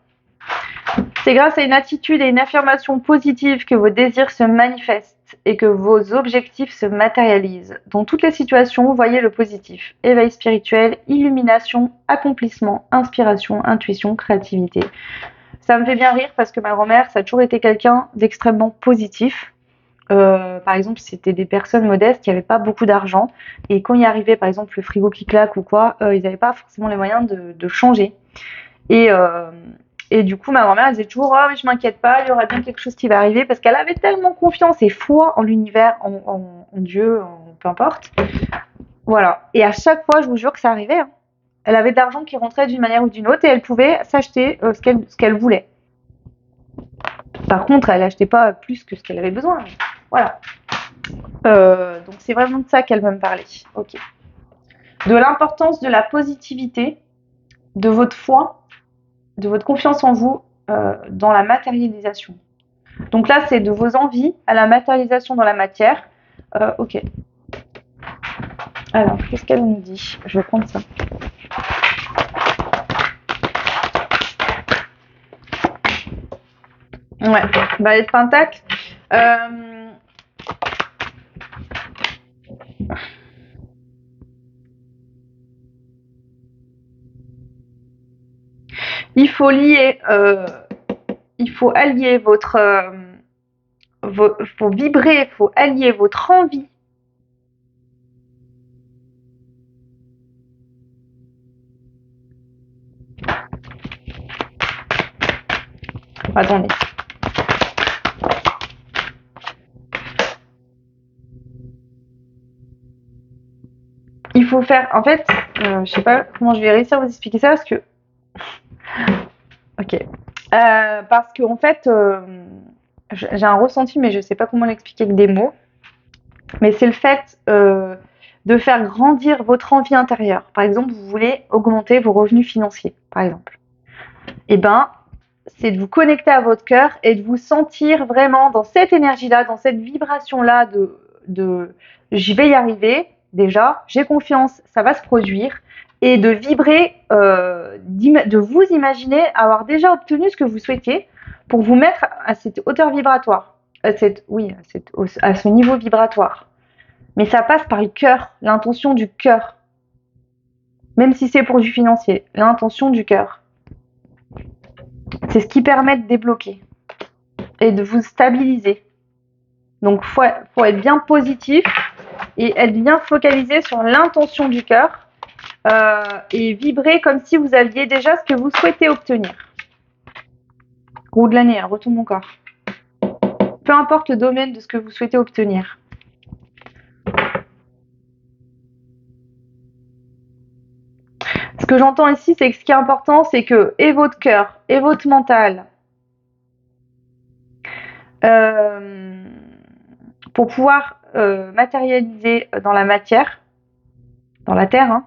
C'est grâce à une attitude et une affirmation positive que vos désirs se manifestent et que vos objectifs se matérialisent. Dans toutes les situations, voyez le positif. Éveil spirituel, illumination, accomplissement, inspiration, intuition, créativité. Ça me fait bien rire parce que ma grand-mère, ça a toujours été quelqu'un d'extrêmement positif. Par exemple, c'était des personnes modestes qui n'avaient pas beaucoup d'argent. Et quand il arrivait, par exemple, le frigo qui claque ou quoi, ils n'avaient pas forcément les moyens de changer. Et, euh, et du coup, ma grand-mère, elle disait toujours, oh, mais je m'inquiète pas, il y aura bien quelque chose qui va arriver, parce qu'elle avait tellement confiance et foi en l'univers, en Dieu, peu importe. Voilà. Et à chaque fois, je vous jure que ça arrivait. Hein. Elle avait de l'argent qui rentrait d'une manière ou d'une autre et elle pouvait s'acheter ce qu'elle voulait. Par contre, elle n'achetait pas plus que ce qu'elle avait besoin. Mais voilà. Donc c'est vraiment de ça qu'elle veut me parler. Ok. De l'importance de la positivité, de votre foi, de votre confiance en vous dans la matérialisation. Donc là, c'est de vos envies à la matérialisation dans la matière. Ok. Alors, qu'est-ce qu'elle nous dit? Je vais prendre ça. Ouais, balai de Pentacle. Il faut lier, il faut allier votre, faut vibrer, faut allier votre envie. Attendez. Il faut faire, en fait, je sais pas comment je vais réussir à vous expliquer ça parce que, ok, parce que en fait, j'ai un ressenti, mais je sais pas comment l'expliquer avec des mots. Mais c'est le fait de faire grandir votre envie intérieure. Par exemple, vous voulez augmenter vos revenus financiers, par exemple. Eh ben, c'est de vous connecter à votre cœur et de vous sentir vraiment dans cette énergie-là, dans cette vibration-là de je vais y arriver, déjà, j'ai confiance, ça va se produire, et de vibrer, de vous imaginer avoir déjà obtenu ce que vous souhaitiez pour vous mettre à cette hauteur vibratoire, à ce niveau vibratoire. Mais ça passe par le cœur, l'intention du cœur. Même si c'est pour du financier, l'intention du cœur. C'est ce qui permet de débloquer et de vous stabiliser. Donc, faut être bien positif et être bien focalisé sur l'intention du cœur et vibrer comme si vous aviez déjà ce que vous souhaitez obtenir. Roue de l'année, retourne mon corps. Peu importe le domaine de ce que vous souhaitez obtenir. Ce que j'entends ici, c'est que ce qui est important, c'est que et votre cœur et votre mental, pour pouvoir matérialiser dans la matière, dans la terre,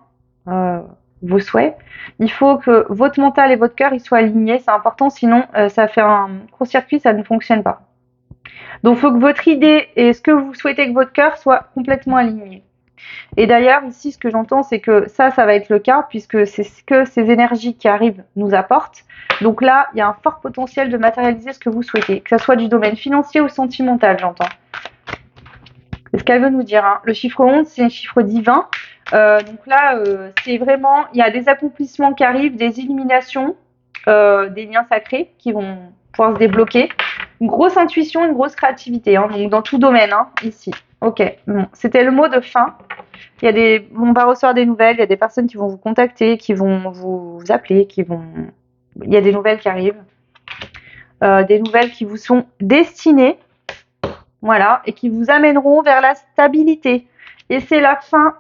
vos souhaits, il faut que votre mental et votre cœur ils soient alignés, c'est important, sinon ça fait un court-circuit, ça ne fonctionne pas. Donc il faut que votre idée et ce que vous souhaitez que votre cœur soient complètement alignés. Et d'ailleurs, ici, ce que j'entends, c'est que ça va être le cas, puisque c'est ce que ces énergies qui arrivent nous apportent. Donc là, il y a un fort potentiel de matérialiser ce que vous souhaitez, que ce soit du domaine financier ou sentimental, j'entends. C'est ce qu'elle veut nous dire. Hein. Le chiffre 11, c'est un chiffre divin. Donc là, c'est vraiment, il y a des accomplissements qui arrivent, des illuminations, des liens sacrés qui vont pouvoir se débloquer. Une grosse intuition, une grosse créativité, hein, donc dans tout domaine, hein, ici. Ok, bon, c'était le mot de fin. On va recevoir des nouvelles, il y a des personnes qui vont vous contacter, qui vont vous appeler, il y a des nouvelles qui arrivent. Des nouvelles qui vous sont destinées, voilà, et qui vous amèneront vers la stabilité. Et c'est la fin,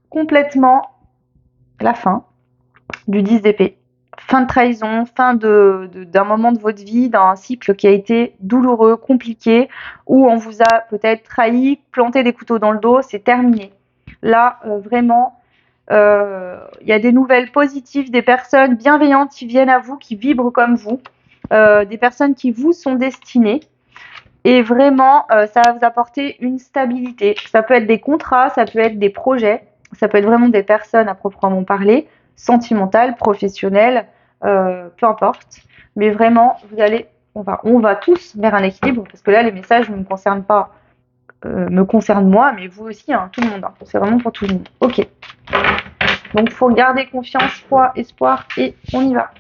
complètement, la fin du 10 d'épée. Fin de trahison, fin d'un moment de votre vie, d'un cycle qui a été douloureux, compliqué, où on vous a peut-être trahi, planté des couteaux dans le dos, c'est terminé. Là, vraiment, il y a des nouvelles positives, des personnes bienveillantes qui viennent à vous, qui vibrent comme vous, des personnes qui vous sont destinées. Et vraiment, ça va vous apporter une stabilité. Ça peut être des contrats, ça peut être des projets, ça peut être vraiment des personnes à proprement parler, sentimentales, professionnelles, peu importe. Mais vraiment, on va tous vers un équilibre parce que là, les messages ne me concernent pas, me concernent moi, mais vous aussi, hein, tout le monde. Hein. C'est vraiment pour tout le monde. Ok. Donc, faut garder confiance, foi, espoir et on y va.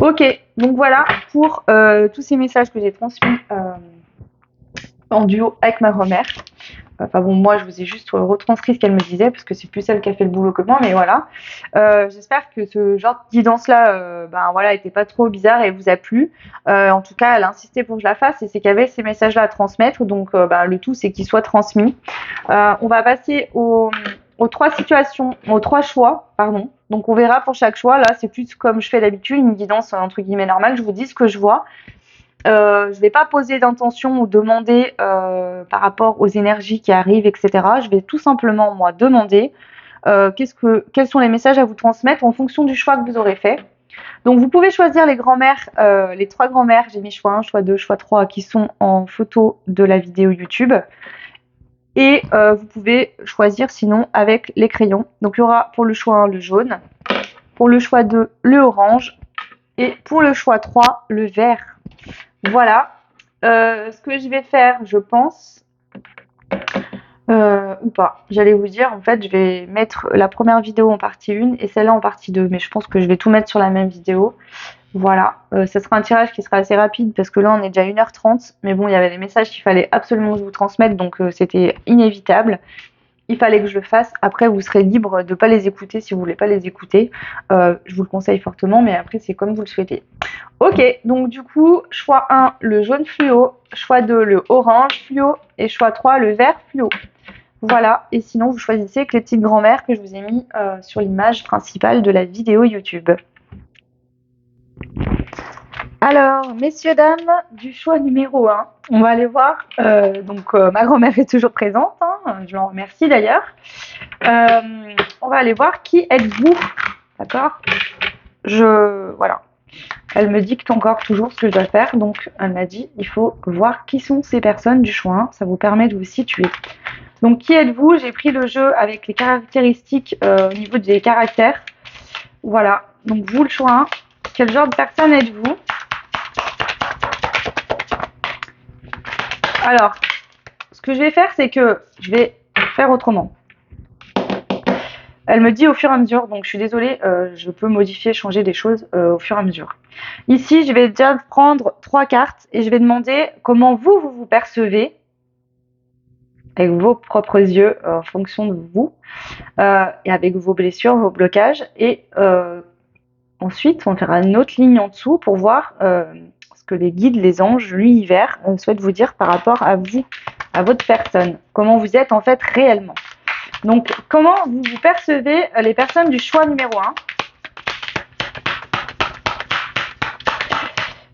Ok, donc voilà pour tous ces messages que j'ai transmis en duo avec ma grand-mère. Enfin bon, moi je vous ai juste retranscrit ce qu'elle me disait parce que c'est plus elle qui a fait le boulot que moi, mais voilà. J'espère que ce genre de guidance-là, ben voilà, était pas trop bizarre et vous a plu. En tout cas, elle a insisté pour que je la fasse et c'est qu'il y avait ces messages-là à transmettre, donc ben, le tout c'est qu'ils soient transmis. On va passer aux trois situations, aux trois choix, pardon. Donc on verra pour chaque choix. Là, c'est plus comme je fais d'habitude, une guidance entre guillemets normale. Je vous dis ce que je vois. Je vais pas poser d'intention ou demander par rapport aux énergies qui arrivent, etc. Je vais tout simplement moi demander quels sont les messages à vous transmettre en fonction du choix que vous aurez fait. Donc vous pouvez choisir les grands-mères, les trois grands-mères, j'ai mis choix 1, choix 2, choix 3 qui sont en photo de la vidéo YouTube. Et vous pouvez choisir sinon avec les crayons. Donc il y aura pour le choix 1 le jaune, pour le choix 2 le orange et pour le choix 3 le vert. Voilà. Ce que je vais faire, je pense, ou pas. J'allais vous dire, en fait, je vais mettre la première vidéo en partie 1 et celle-là en partie 2. Mais je pense que je vais tout mettre sur la même vidéo. Voilà. Ça sera un tirage qui sera assez rapide parce que là, on est déjà à 1h30. Mais bon, il y avait des messages qu'il fallait absolument que je vous transmette, donc c'était inévitable. Il fallait que je le fasse. Après, vous serez libre de ne pas les écouter si vous voulez pas les écouter. Je vous le conseille fortement, mais après, c'est comme vous le souhaitez. Ok, donc du coup, choix 1, le jaune fluo, choix 2, le orange fluo, et choix 3, le vert fluo. Voilà, et sinon, vous choisissez avec les petites grand-mères que je vous ai mis sur l'image principale de la vidéo YouTube. Alors, messieurs, dames, du choix numéro 1, on va aller voir. Ma grand-mère est toujours présente, hein, je l'en remercie d'ailleurs. On va aller voir qui êtes-vous, d'accord? Voilà. Elle me dicte encore toujours ce que je dois faire, donc elle m'a dit il faut voir qui sont ces personnes du choix 1, ça vous permet de vous situer. Donc qui êtes-vous? J'ai pris le jeu avec les caractéristiques au niveau des caractères. Voilà, donc vous le choix 1, quel genre de personne êtes-vous? Alors, ce que je vais faire, c'est que je vais faire autrement. Elle me dit au fur et à mesure, donc je suis désolée, je peux modifier, changer des choses au fur et à mesure. Ici, je vais déjà prendre 3 cartes et je vais demander comment vous percevez avec vos propres yeux en fonction de vous et avec vos blessures, vos blocages. Et ensuite, on fera une autre ligne en dessous pour voir ce que les guides, les anges, l'univers souhaitent vous dire par rapport à vous, à votre personne, comment vous êtes en fait réellement. Donc, comment vous percevez les personnes du choix numéro 1?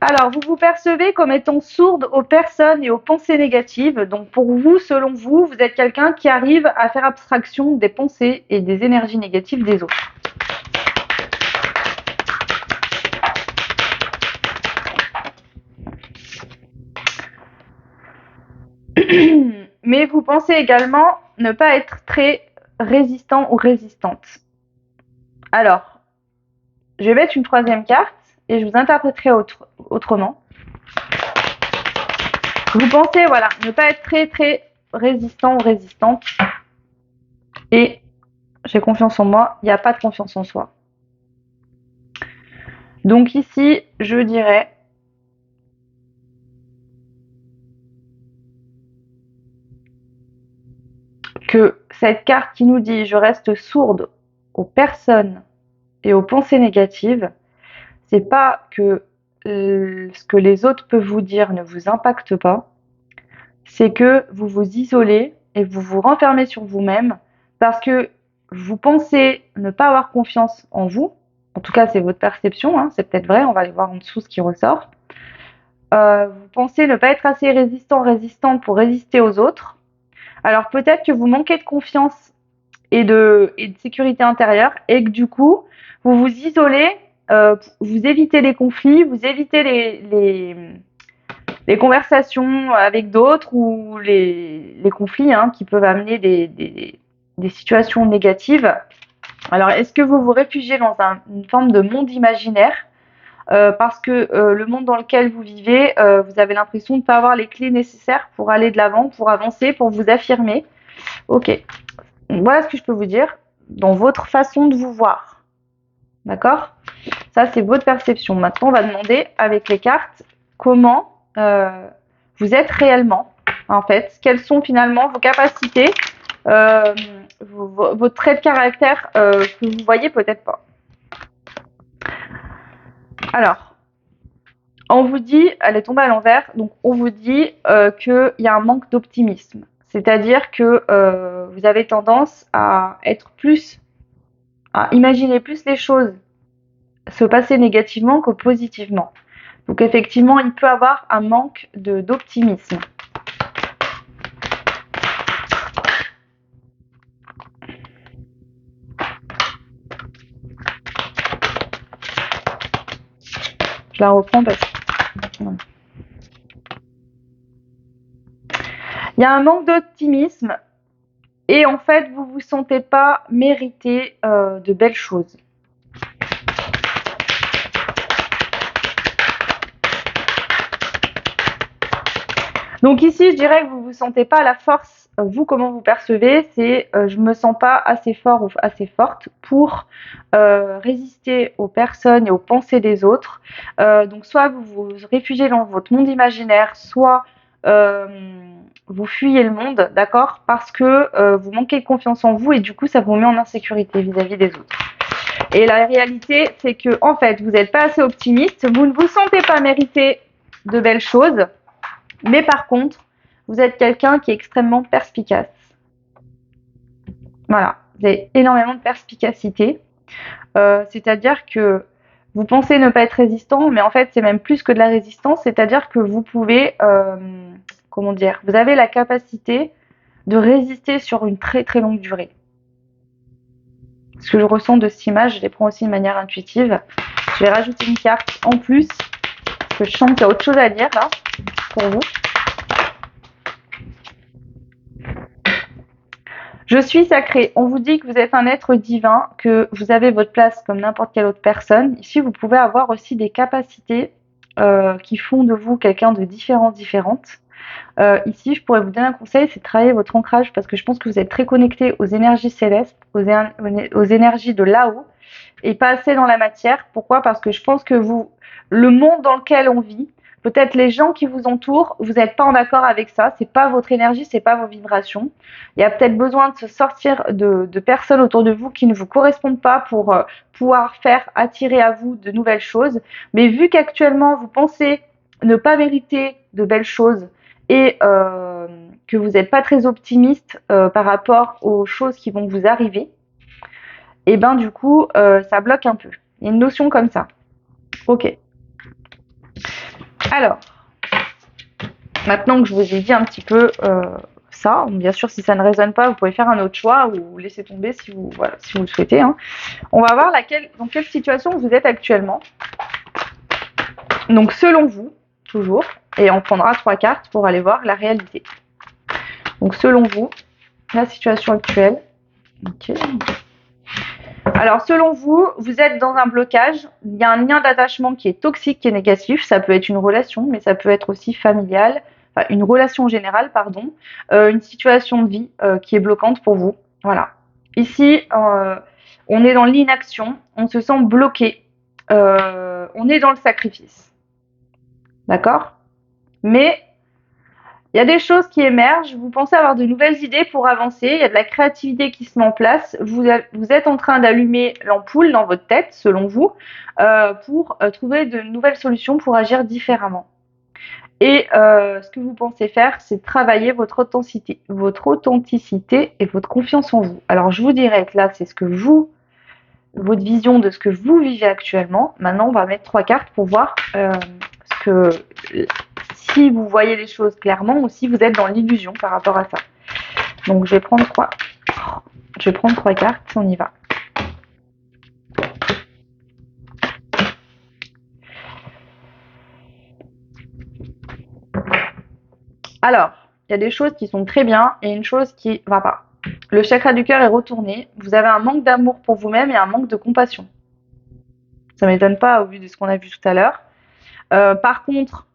Alors, vous vous percevez comme étant sourde aux personnes et aux pensées négatives. Donc, pour vous, selon vous, vous êtes quelqu'un qui arrive à faire abstraction des pensées et des énergies négatives des autres. Mais vous pensez également ne pas être très résistant ou résistante. Alors, je vais mettre une troisième carte et je vous interpréterai autrement. Vous pensez, voilà, ne pas être très très résistant ou résistante. Et j'ai confiance en moi, il n'y a pas de confiance en soi. Donc ici, je dirais que cette carte qui nous dit je reste sourde aux personnes et aux pensées négatives, c'est pas que ce que les autres peuvent vous dire ne vous impacte pas, c'est que vous vous isolez et vous vous renfermez sur vous-même parce que vous pensez ne pas avoir confiance en vous. En tout cas, c'est votre perception, hein, c'est peut-être vrai, on va aller voir en dessous ce qui ressort. Vous pensez ne pas être assez résistante pour résister aux autres. Alors peut-être que vous manquez de confiance et de sécurité intérieure et que du coup, vous vous isolez, vous évitez les conflits, vous évitez les les conversations avec d'autres ou les conflits qui peuvent amener des situations négatives. Alors, est-ce que vous vous réfugiez dans une forme de monde imaginaire parce que le monde dans lequel vous vivez, vous avez l'impression de ne pas avoir les clés nécessaires pour aller de l'avant, pour avancer, pour vous affirmer. Ok, donc, voilà ce que je peux vous dire dans votre façon de vous voir. D'accord? Ça, c'est votre perception. Maintenant, on va demander avec les cartes comment vous êtes réellement, en fait. Quelles sont finalement vos capacités, euh, votre trait de caractère que vous voyez peut-être pas. Alors, on vous dit, elle est tombée à l'envers, donc on vous dit qu'il y a un manque d'optimisme. C'est-à-dire que vous avez tendance à être plus, à imaginer plus les choses se passer négativement que positivement. Donc effectivement, il peut avoir un manque d'optimisme. Je la reprends parce que... Il y a un manque d'optimisme et en fait, vous ne vous sentez pas mériter de belles choses. Donc ici, je dirais que vous ne vous sentez pas à la force. Vous, comment vous percevez, c'est je me sens pas assez fort ou assez forte pour résister aux personnes et aux pensées des autres. Donc soit vous vous réfugiez dans votre monde imaginaire, soit vous fuyez le monde, d'accord, parce que vous manquez de confiance en vous et du coup, ça vous met en insécurité vis-à-vis des autres. Et la réalité, c'est que en fait, vous n'êtes pas assez optimiste, vous ne vous sentez pas mériter de belles choses. Mais par contre, vous êtes quelqu'un qui est extrêmement perspicace. Voilà, vous avez énormément de perspicacité. C'est-à-dire que vous pensez ne pas être résistant, mais en fait, c'est même plus que de la résistance. C'est-à-dire que vous pouvez, comment dire, vous avez la capacité de résister sur une très très longue durée. Ce que je ressens de cette image, je les prends aussi de manière intuitive. Je vais rajouter une carte en plus, parce que je sens qu'il y a autre chose à dire là, pour vous. Je suis sacré. On vous dit que vous êtes un être divin, que vous avez votre place comme n'importe quelle autre personne. Ici, vous pouvez avoir aussi des capacités qui font de vous quelqu'un de différente. Ici, je pourrais vous donner un conseil, c'est de travailler votre ancrage parce que je pense que vous êtes très connecté aux énergies célestes, aux énergies de là-haut et pas assez dans la matière. Pourquoi? Parce que je pense que le monde dans lequel on vit, peut-être les gens qui vous entourent, vous n'êtes pas en accord avec ça, c'est pas votre énergie, c'est pas vos vibrations. Il y a peut-être besoin de se sortir de personnes autour de vous qui ne vous correspondent pas pour pouvoir faire attirer à vous de nouvelles choses. Mais vu qu'actuellement vous pensez ne pas mériter de belles choses et que vous n'êtes pas très optimiste par rapport aux choses qui vont vous arriver, et ben du coup ça bloque un peu. Il y a une notion comme ça. Ok. Alors, maintenant que je vous ai dit un petit peu ça, bien sûr si ça ne résonne pas, vous pouvez faire un autre choix ou laisser tomber si vous, voilà, si vous le souhaitez. Hein. On va voir dans quelle situation vous êtes actuellement. Donc selon vous, toujours, et on prendra 3 cartes pour aller voir la réalité. Donc selon vous, la situation actuelle. Ok. Alors selon vous, vous êtes dans un blocage, il y a un lien d'attachement qui est toxique, qui est négatif, ça peut être une relation, mais ça peut être aussi familial, enfin une relation générale, pardon, une situation de vie qui est bloquante pour vous. Voilà. Ici, on est dans l'inaction, on se sent bloqué, on est dans le sacrifice. D'accord? Mais il y a des choses qui émergent, vous pensez avoir de nouvelles idées pour avancer, il y a de la créativité qui se met en place, vous êtes en train d'allumer l'ampoule dans votre tête, selon vous, pour trouver de nouvelles solutions pour agir différemment. Et ce que vous pensez faire, c'est travailler votre authenticité et votre confiance en vous. Alors je vous dirais que là, c'est votre vision de ce que vous vivez actuellement. Maintenant, on va mettre 3 cartes pour voir si vous voyez les choses clairement ou si vous êtes dans l'illusion par rapport à ça. Donc je vais prendre 3 cartes, on y va. Alors, il y a des choses qui sont très bien et une chose qui va pas. Le chakra du cœur est retourné. Vous avez un manque d'amour pour vous-même et un manque de compassion. Ça m'étonne pas au vu de ce qu'on a vu tout à l'heure. Par contre,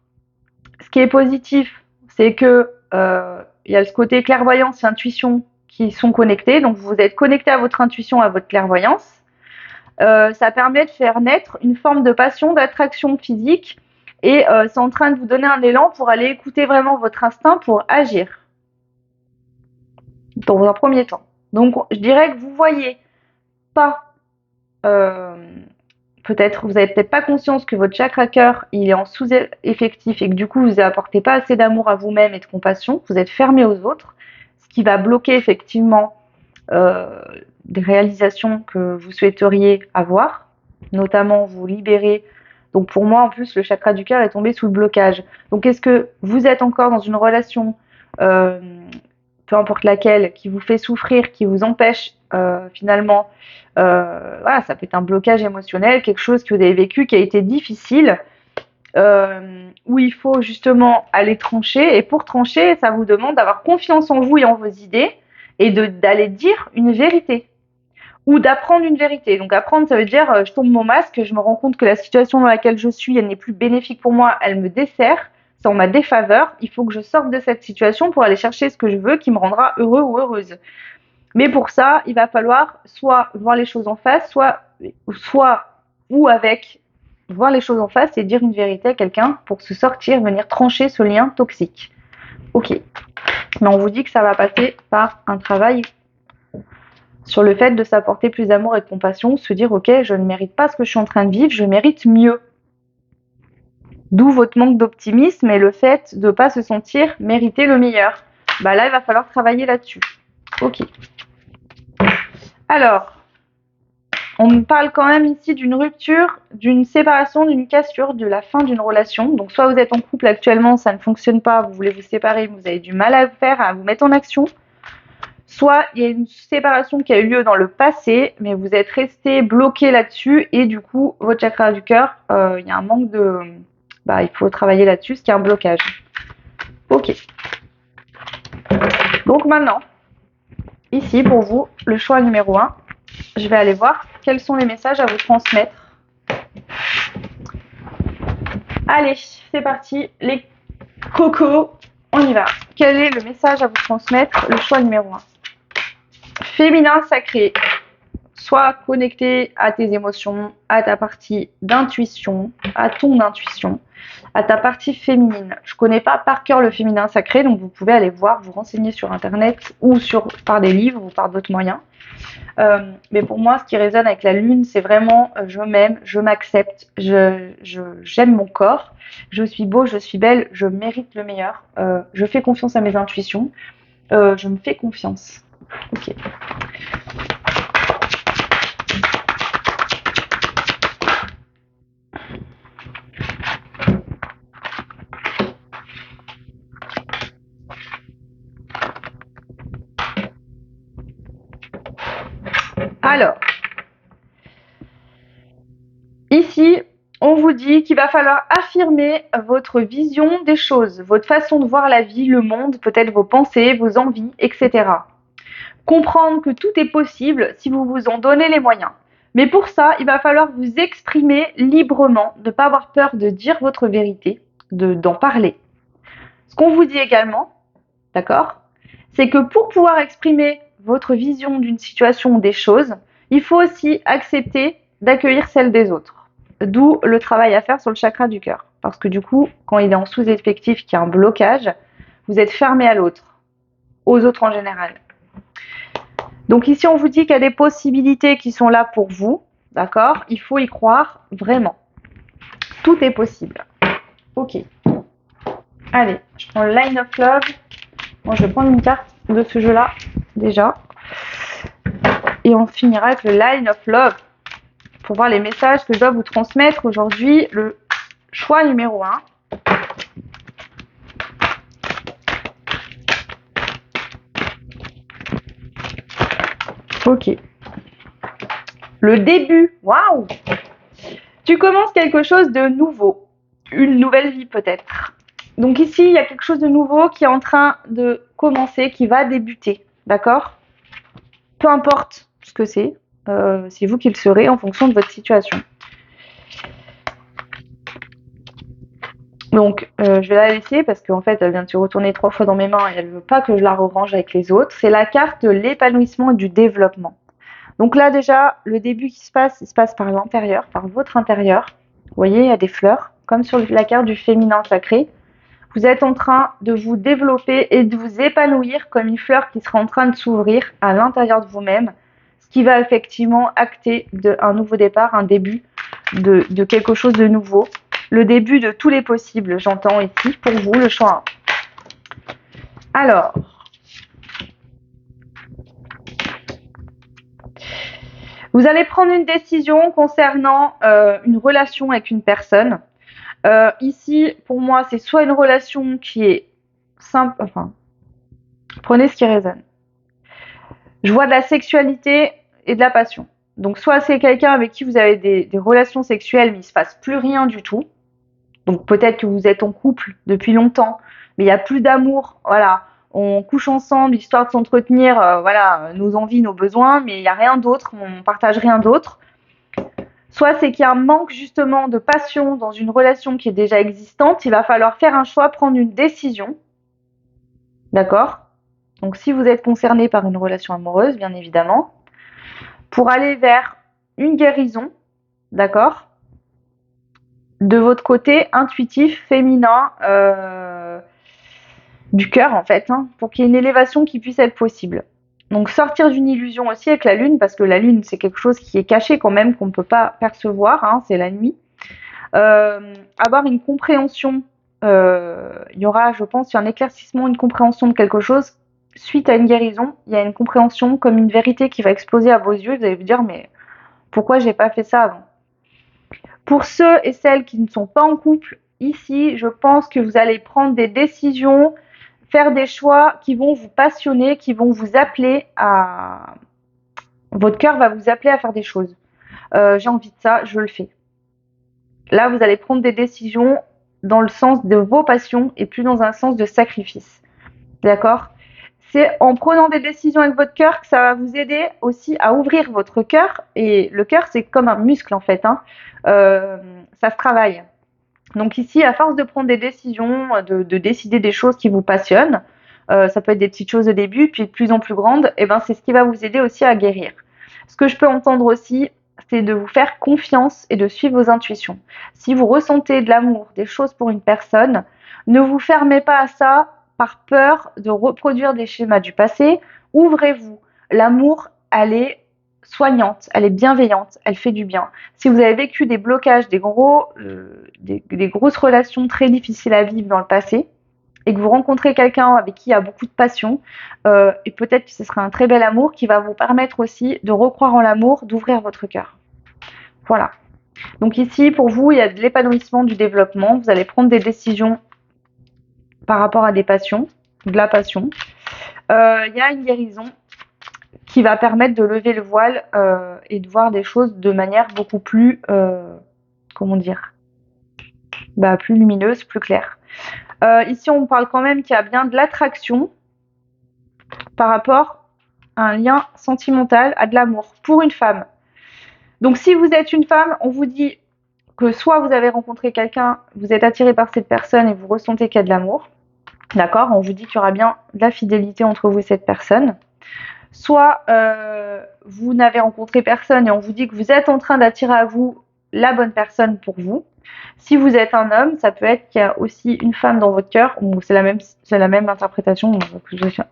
ce qui est positif, c'est que il y a ce côté clairvoyance et intuition qui sont connectés. Donc vous êtes connecté à votre intuition, à votre clairvoyance. Ça permet de faire naître une forme de passion, d'attraction physique et c'est en train de vous donner un élan pour aller écouter vraiment votre instinct pour agir dans un premier temps. Donc je dirais que vous voyez pas euh, peut-être, vous n'avez peut-être pas conscience que votre chakra cœur, il est en sous-effectif et que du coup, vous apportez pas assez d'amour à vous-même et de compassion, vous êtes fermé aux autres, ce qui va bloquer effectivement euh, des réalisations que vous souhaiteriez avoir, notamment vous libérer. Donc pour moi, en plus, le chakra du cœur est tombé sous le blocage. Donc est-ce que vous êtes encore dans une relation, euh, peu importe laquelle, qui vous fait souffrir, qui vous empêche finalement, voilà, ça peut être un blocage émotionnel, quelque chose que vous avez vécu qui a été difficile, où il faut justement aller trancher. Et pour trancher, ça vous demande d'avoir confiance en vous et en vos idées et d'aller dire une vérité ou d'apprendre une vérité. Donc apprendre, ça veut dire je tombe mon masque, je me rends compte que la situation dans laquelle je suis, elle n'est plus bénéfique pour moi, elle me dessert, c'est en ma défaveur. Il faut que je sorte de cette situation pour aller chercher ce que je veux qui me rendra heureux ou heureuse. Mais pour ça, il va falloir soit voir les choses en face, soit ou avec voir les choses en face et dire une vérité à quelqu'un pour se sortir, venir trancher ce lien toxique. Ok. Mais on vous dit que ça va passer par un travail sur le fait de s'apporter plus d'amour et de compassion, se dire ok, je ne mérite pas ce que je suis en train de vivre, je mérite mieux. D'où votre manque d'optimisme et le fait de ne pas se sentir mériter le meilleur. Bah là, il va falloir travailler là-dessus. Ok. Alors, on me parle quand même ici d'une rupture, d'une séparation, d'une cassure, de la fin d'une relation. Donc soit vous êtes en couple actuellement, ça ne fonctionne pas, vous voulez vous séparer, vous avez du mal à faire, à vous mettre en action. Soit il y a une séparation qui a eu lieu dans le passé, mais vous êtes resté bloqué là-dessus et du coup, votre chakra du cœur, il y a un manque de... Bah, il faut travailler là-dessus, ce qui est un blocage. Ok. Donc maintenant, ici pour vous, le choix numéro 1, je vais aller voir quels sont les messages à vous transmettre. Allez, c'est parti, les cocos, on y va. Quel est le message à vous transmettre? Le choix numéro 1. Féminin sacré. Sois connecté à tes émotions, à ta partie d'intuition, à ton intuition, à ta partie féminine. Je connais pas par cœur le féminin sacré, donc vous pouvez aller voir, vous renseigner sur internet ou par des livres ou par d'autres moyens. Mais pour moi, ce qui résonne avec la lune, c'est vraiment je m'aime, je m'accepte, j'aime mon corps, je suis beau, je suis belle, je mérite le meilleur, je fais confiance à mes intuitions, je me fais confiance. Ok. Alors, ici, on vous dit qu'il va falloir affirmer votre vision des choses, votre façon de voir la vie, le monde, peut-être vos pensées, vos envies, etc. Comprendre que tout est possible si vous vous en donnez les moyens. Mais pour ça, il va falloir vous exprimer librement, de ne pas avoir peur de dire votre vérité, d'en parler. Ce qu'on vous dit également, d'accord, c'est que pour pouvoir exprimer votre vision d'une situation ou des choses, il faut aussi accepter d'accueillir celle des autres. D'où le travail à faire sur le chakra du cœur. Parce que du coup, quand il est en sous-effectif, qu'il y a un blocage, vous êtes fermé à l'autre, aux autres en général. Donc ici, on vous dit qu'il y a des possibilités qui sont là pour vous, d'accord? Il faut y croire vraiment. Tout est possible. Ok. Allez, je prends le Line of Love. Bon, je vais prendre une carte de ce jeu-là, déjà. Et on finira avec le Line of Love pour voir les messages que je dois vous transmettre aujourd'hui. Le choix numéro 1. Ok. Le début. Waouh! Tu commences quelque chose de nouveau. Une nouvelle vie peut-être. Donc ici, il y a quelque chose de nouveau qui est en train de commencer, qui va débuter, d'accord? Peu importe ce que c'est vous qui le serez en fonction de votre situation. Donc, je vais la laisser parce qu'en fait, elle vient de se retourner 3 fois dans mes mains et elle veut pas que je la rerange avec les autres. C'est la carte de l'épanouissement et du développement. Donc là, déjà, le début qui se passe, il se passe par l'intérieur, par votre intérieur. Vous voyez, il y a des fleurs, comme sur la carte du féminin sacré. Vous êtes en train de vous développer et de vous épanouir comme une fleur qui sera en train de s'ouvrir à l'intérieur de vous-même, ce qui va effectivement acter un nouveau départ, un début de quelque chose de nouveau. Le début de tous les possibles, j'entends ici, pour vous, le choix 1. Alors, vous allez prendre une décision concernant une relation avec une personne. Ici, pour moi, c'est soit une relation qui est simple, enfin, prenez ce qui résonne. Je vois de la sexualité et de la passion. Donc, soit c'est quelqu'un avec qui vous avez des relations sexuelles, mais il ne se passe plus rien du tout. Donc, peut-être que vous êtes en couple depuis longtemps, mais il n'y a plus d'amour. Voilà, on couche ensemble, histoire de s'entretenir, voilà, nos envies, nos besoins, mais il n'y a rien d'autre, on partage rien d'autre. Soit c'est qu'il y a un manque justement de passion dans une relation qui est déjà existante, il va falloir faire un choix, prendre une décision. D'accord? Donc si vous êtes concerné par une relation amoureuse, bien évidemment, pour aller vers une guérison, d'accord? De votre côté intuitif, féminin, du cœur en fait, hein, pour qu'il y ait une élévation qui puisse être possible. Donc sortir d'une illusion aussi avec la lune, parce que la lune c'est quelque chose qui est caché quand même, qu'on ne peut pas percevoir, hein, c'est la nuit. Avoir une compréhension, il y aura, je pense, un éclaircissement, une compréhension de quelque chose suite à une guérison. Il y a une compréhension comme une vérité qui va exploser à vos yeux. Vous allez vous dire, mais pourquoi j'ai pas fait ça avant? Pour ceux et celles qui ne sont pas en couple, ici, je pense que vous allez prendre des décisions, faire des choix qui vont vous passionner, qui vont vous appeler à... Votre cœur va vous appeler à faire des choses. J'ai envie de ça, je le fais. Là, vous allez prendre des décisions dans le sens de vos passions et plus dans un sens de sacrifice. D'accord? C'est en prenant des décisions avec votre cœur que ça va vous aider aussi à ouvrir votre cœur. Et le cœur, c'est comme un muscle en fait, hein. Ça se travaille. Donc ici, à force de prendre des décisions, de décider des choses qui vous passionnent, ça peut être des petites choses au début, puis de plus en plus grandes, et ben c'est ce qui va vous aider aussi à guérir. Ce que je peux entendre aussi, c'est de vous faire confiance et de suivre vos intuitions. Si vous ressentez de l'amour, des choses pour une personne, ne vous fermez pas à ça par peur de reproduire des schémas du passé. Ouvrez-vous. L'amour, elle est soignante, elle est bienveillante, elle fait du bien. Si vous avez vécu des blocages, des grosses relations très difficiles à vivre dans le passé, et que vous rencontrez quelqu'un avec qui il y a beaucoup de passion, et peut-être que ce sera un très bel amour qui va vous permettre aussi de recroire en l'amour, d'ouvrir votre cœur. Voilà. Donc ici, pour vous, il y a de l'épanouissement, du développement. Vous allez prendre des décisions par rapport à des passions, de la passion. Il y a une guérison qui va permettre de lever le voile et de voir des choses de manière beaucoup plus, comment dire, plus lumineuse, plus claire. Ici, on parle quand même qu'il y a bien de l'attraction par rapport à un lien sentimental, à de l'amour pour une femme. Donc si vous êtes une femme, on vous dit que soit vous avez rencontré quelqu'un, vous êtes attiré par cette personne et vous ressentez qu'il y a de l'amour, d'accord? On vous dit qu'il y aura bien de la fidélité entre vous et cette personne. Soit vous n'avez rencontré personne et on vous dit que vous êtes en train d'attirer à vous la bonne personne pour vous. Si vous êtes un homme, ça peut être qu'il y a aussi une femme dans votre cœur, ou c'est la même interprétation,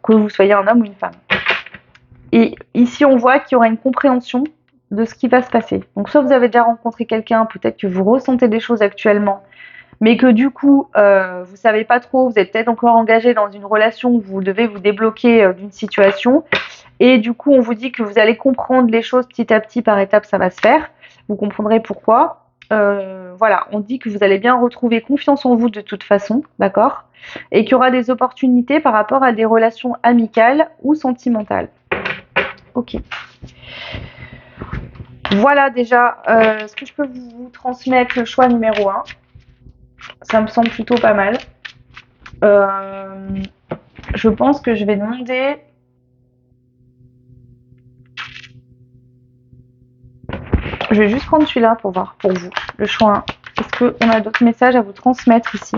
que vous soyez un homme ou une femme. Et ici, on voit qu'il y aura une compréhension de ce qui va se passer. Donc, soit vous avez déjà rencontré quelqu'un, peut-être que vous ressentez des choses actuellement, mais que du coup, vous savez pas trop, vous êtes peut-être encore engagé dans une relation où vous devez vous débloquer d'une situation, et du coup, on vous dit que vous allez comprendre les choses petit à petit, par étapes, ça va se faire. Vous comprendrez pourquoi. Voilà, on dit que vous allez bien retrouver confiance en vous de toute façon, d'accord? Et qu'il y aura des opportunités par rapport à des relations amicales ou sentimentales. Ok. Voilà déjà ce que je peux vous transmettre, le choix numéro 1. Ça me semble plutôt pas mal. Euh, je pense que je vais demander. Je vais juste prendre celui-là pour voir pour vous le choix. Est-ce qu'on a d'autres messages à vous transmettre ici?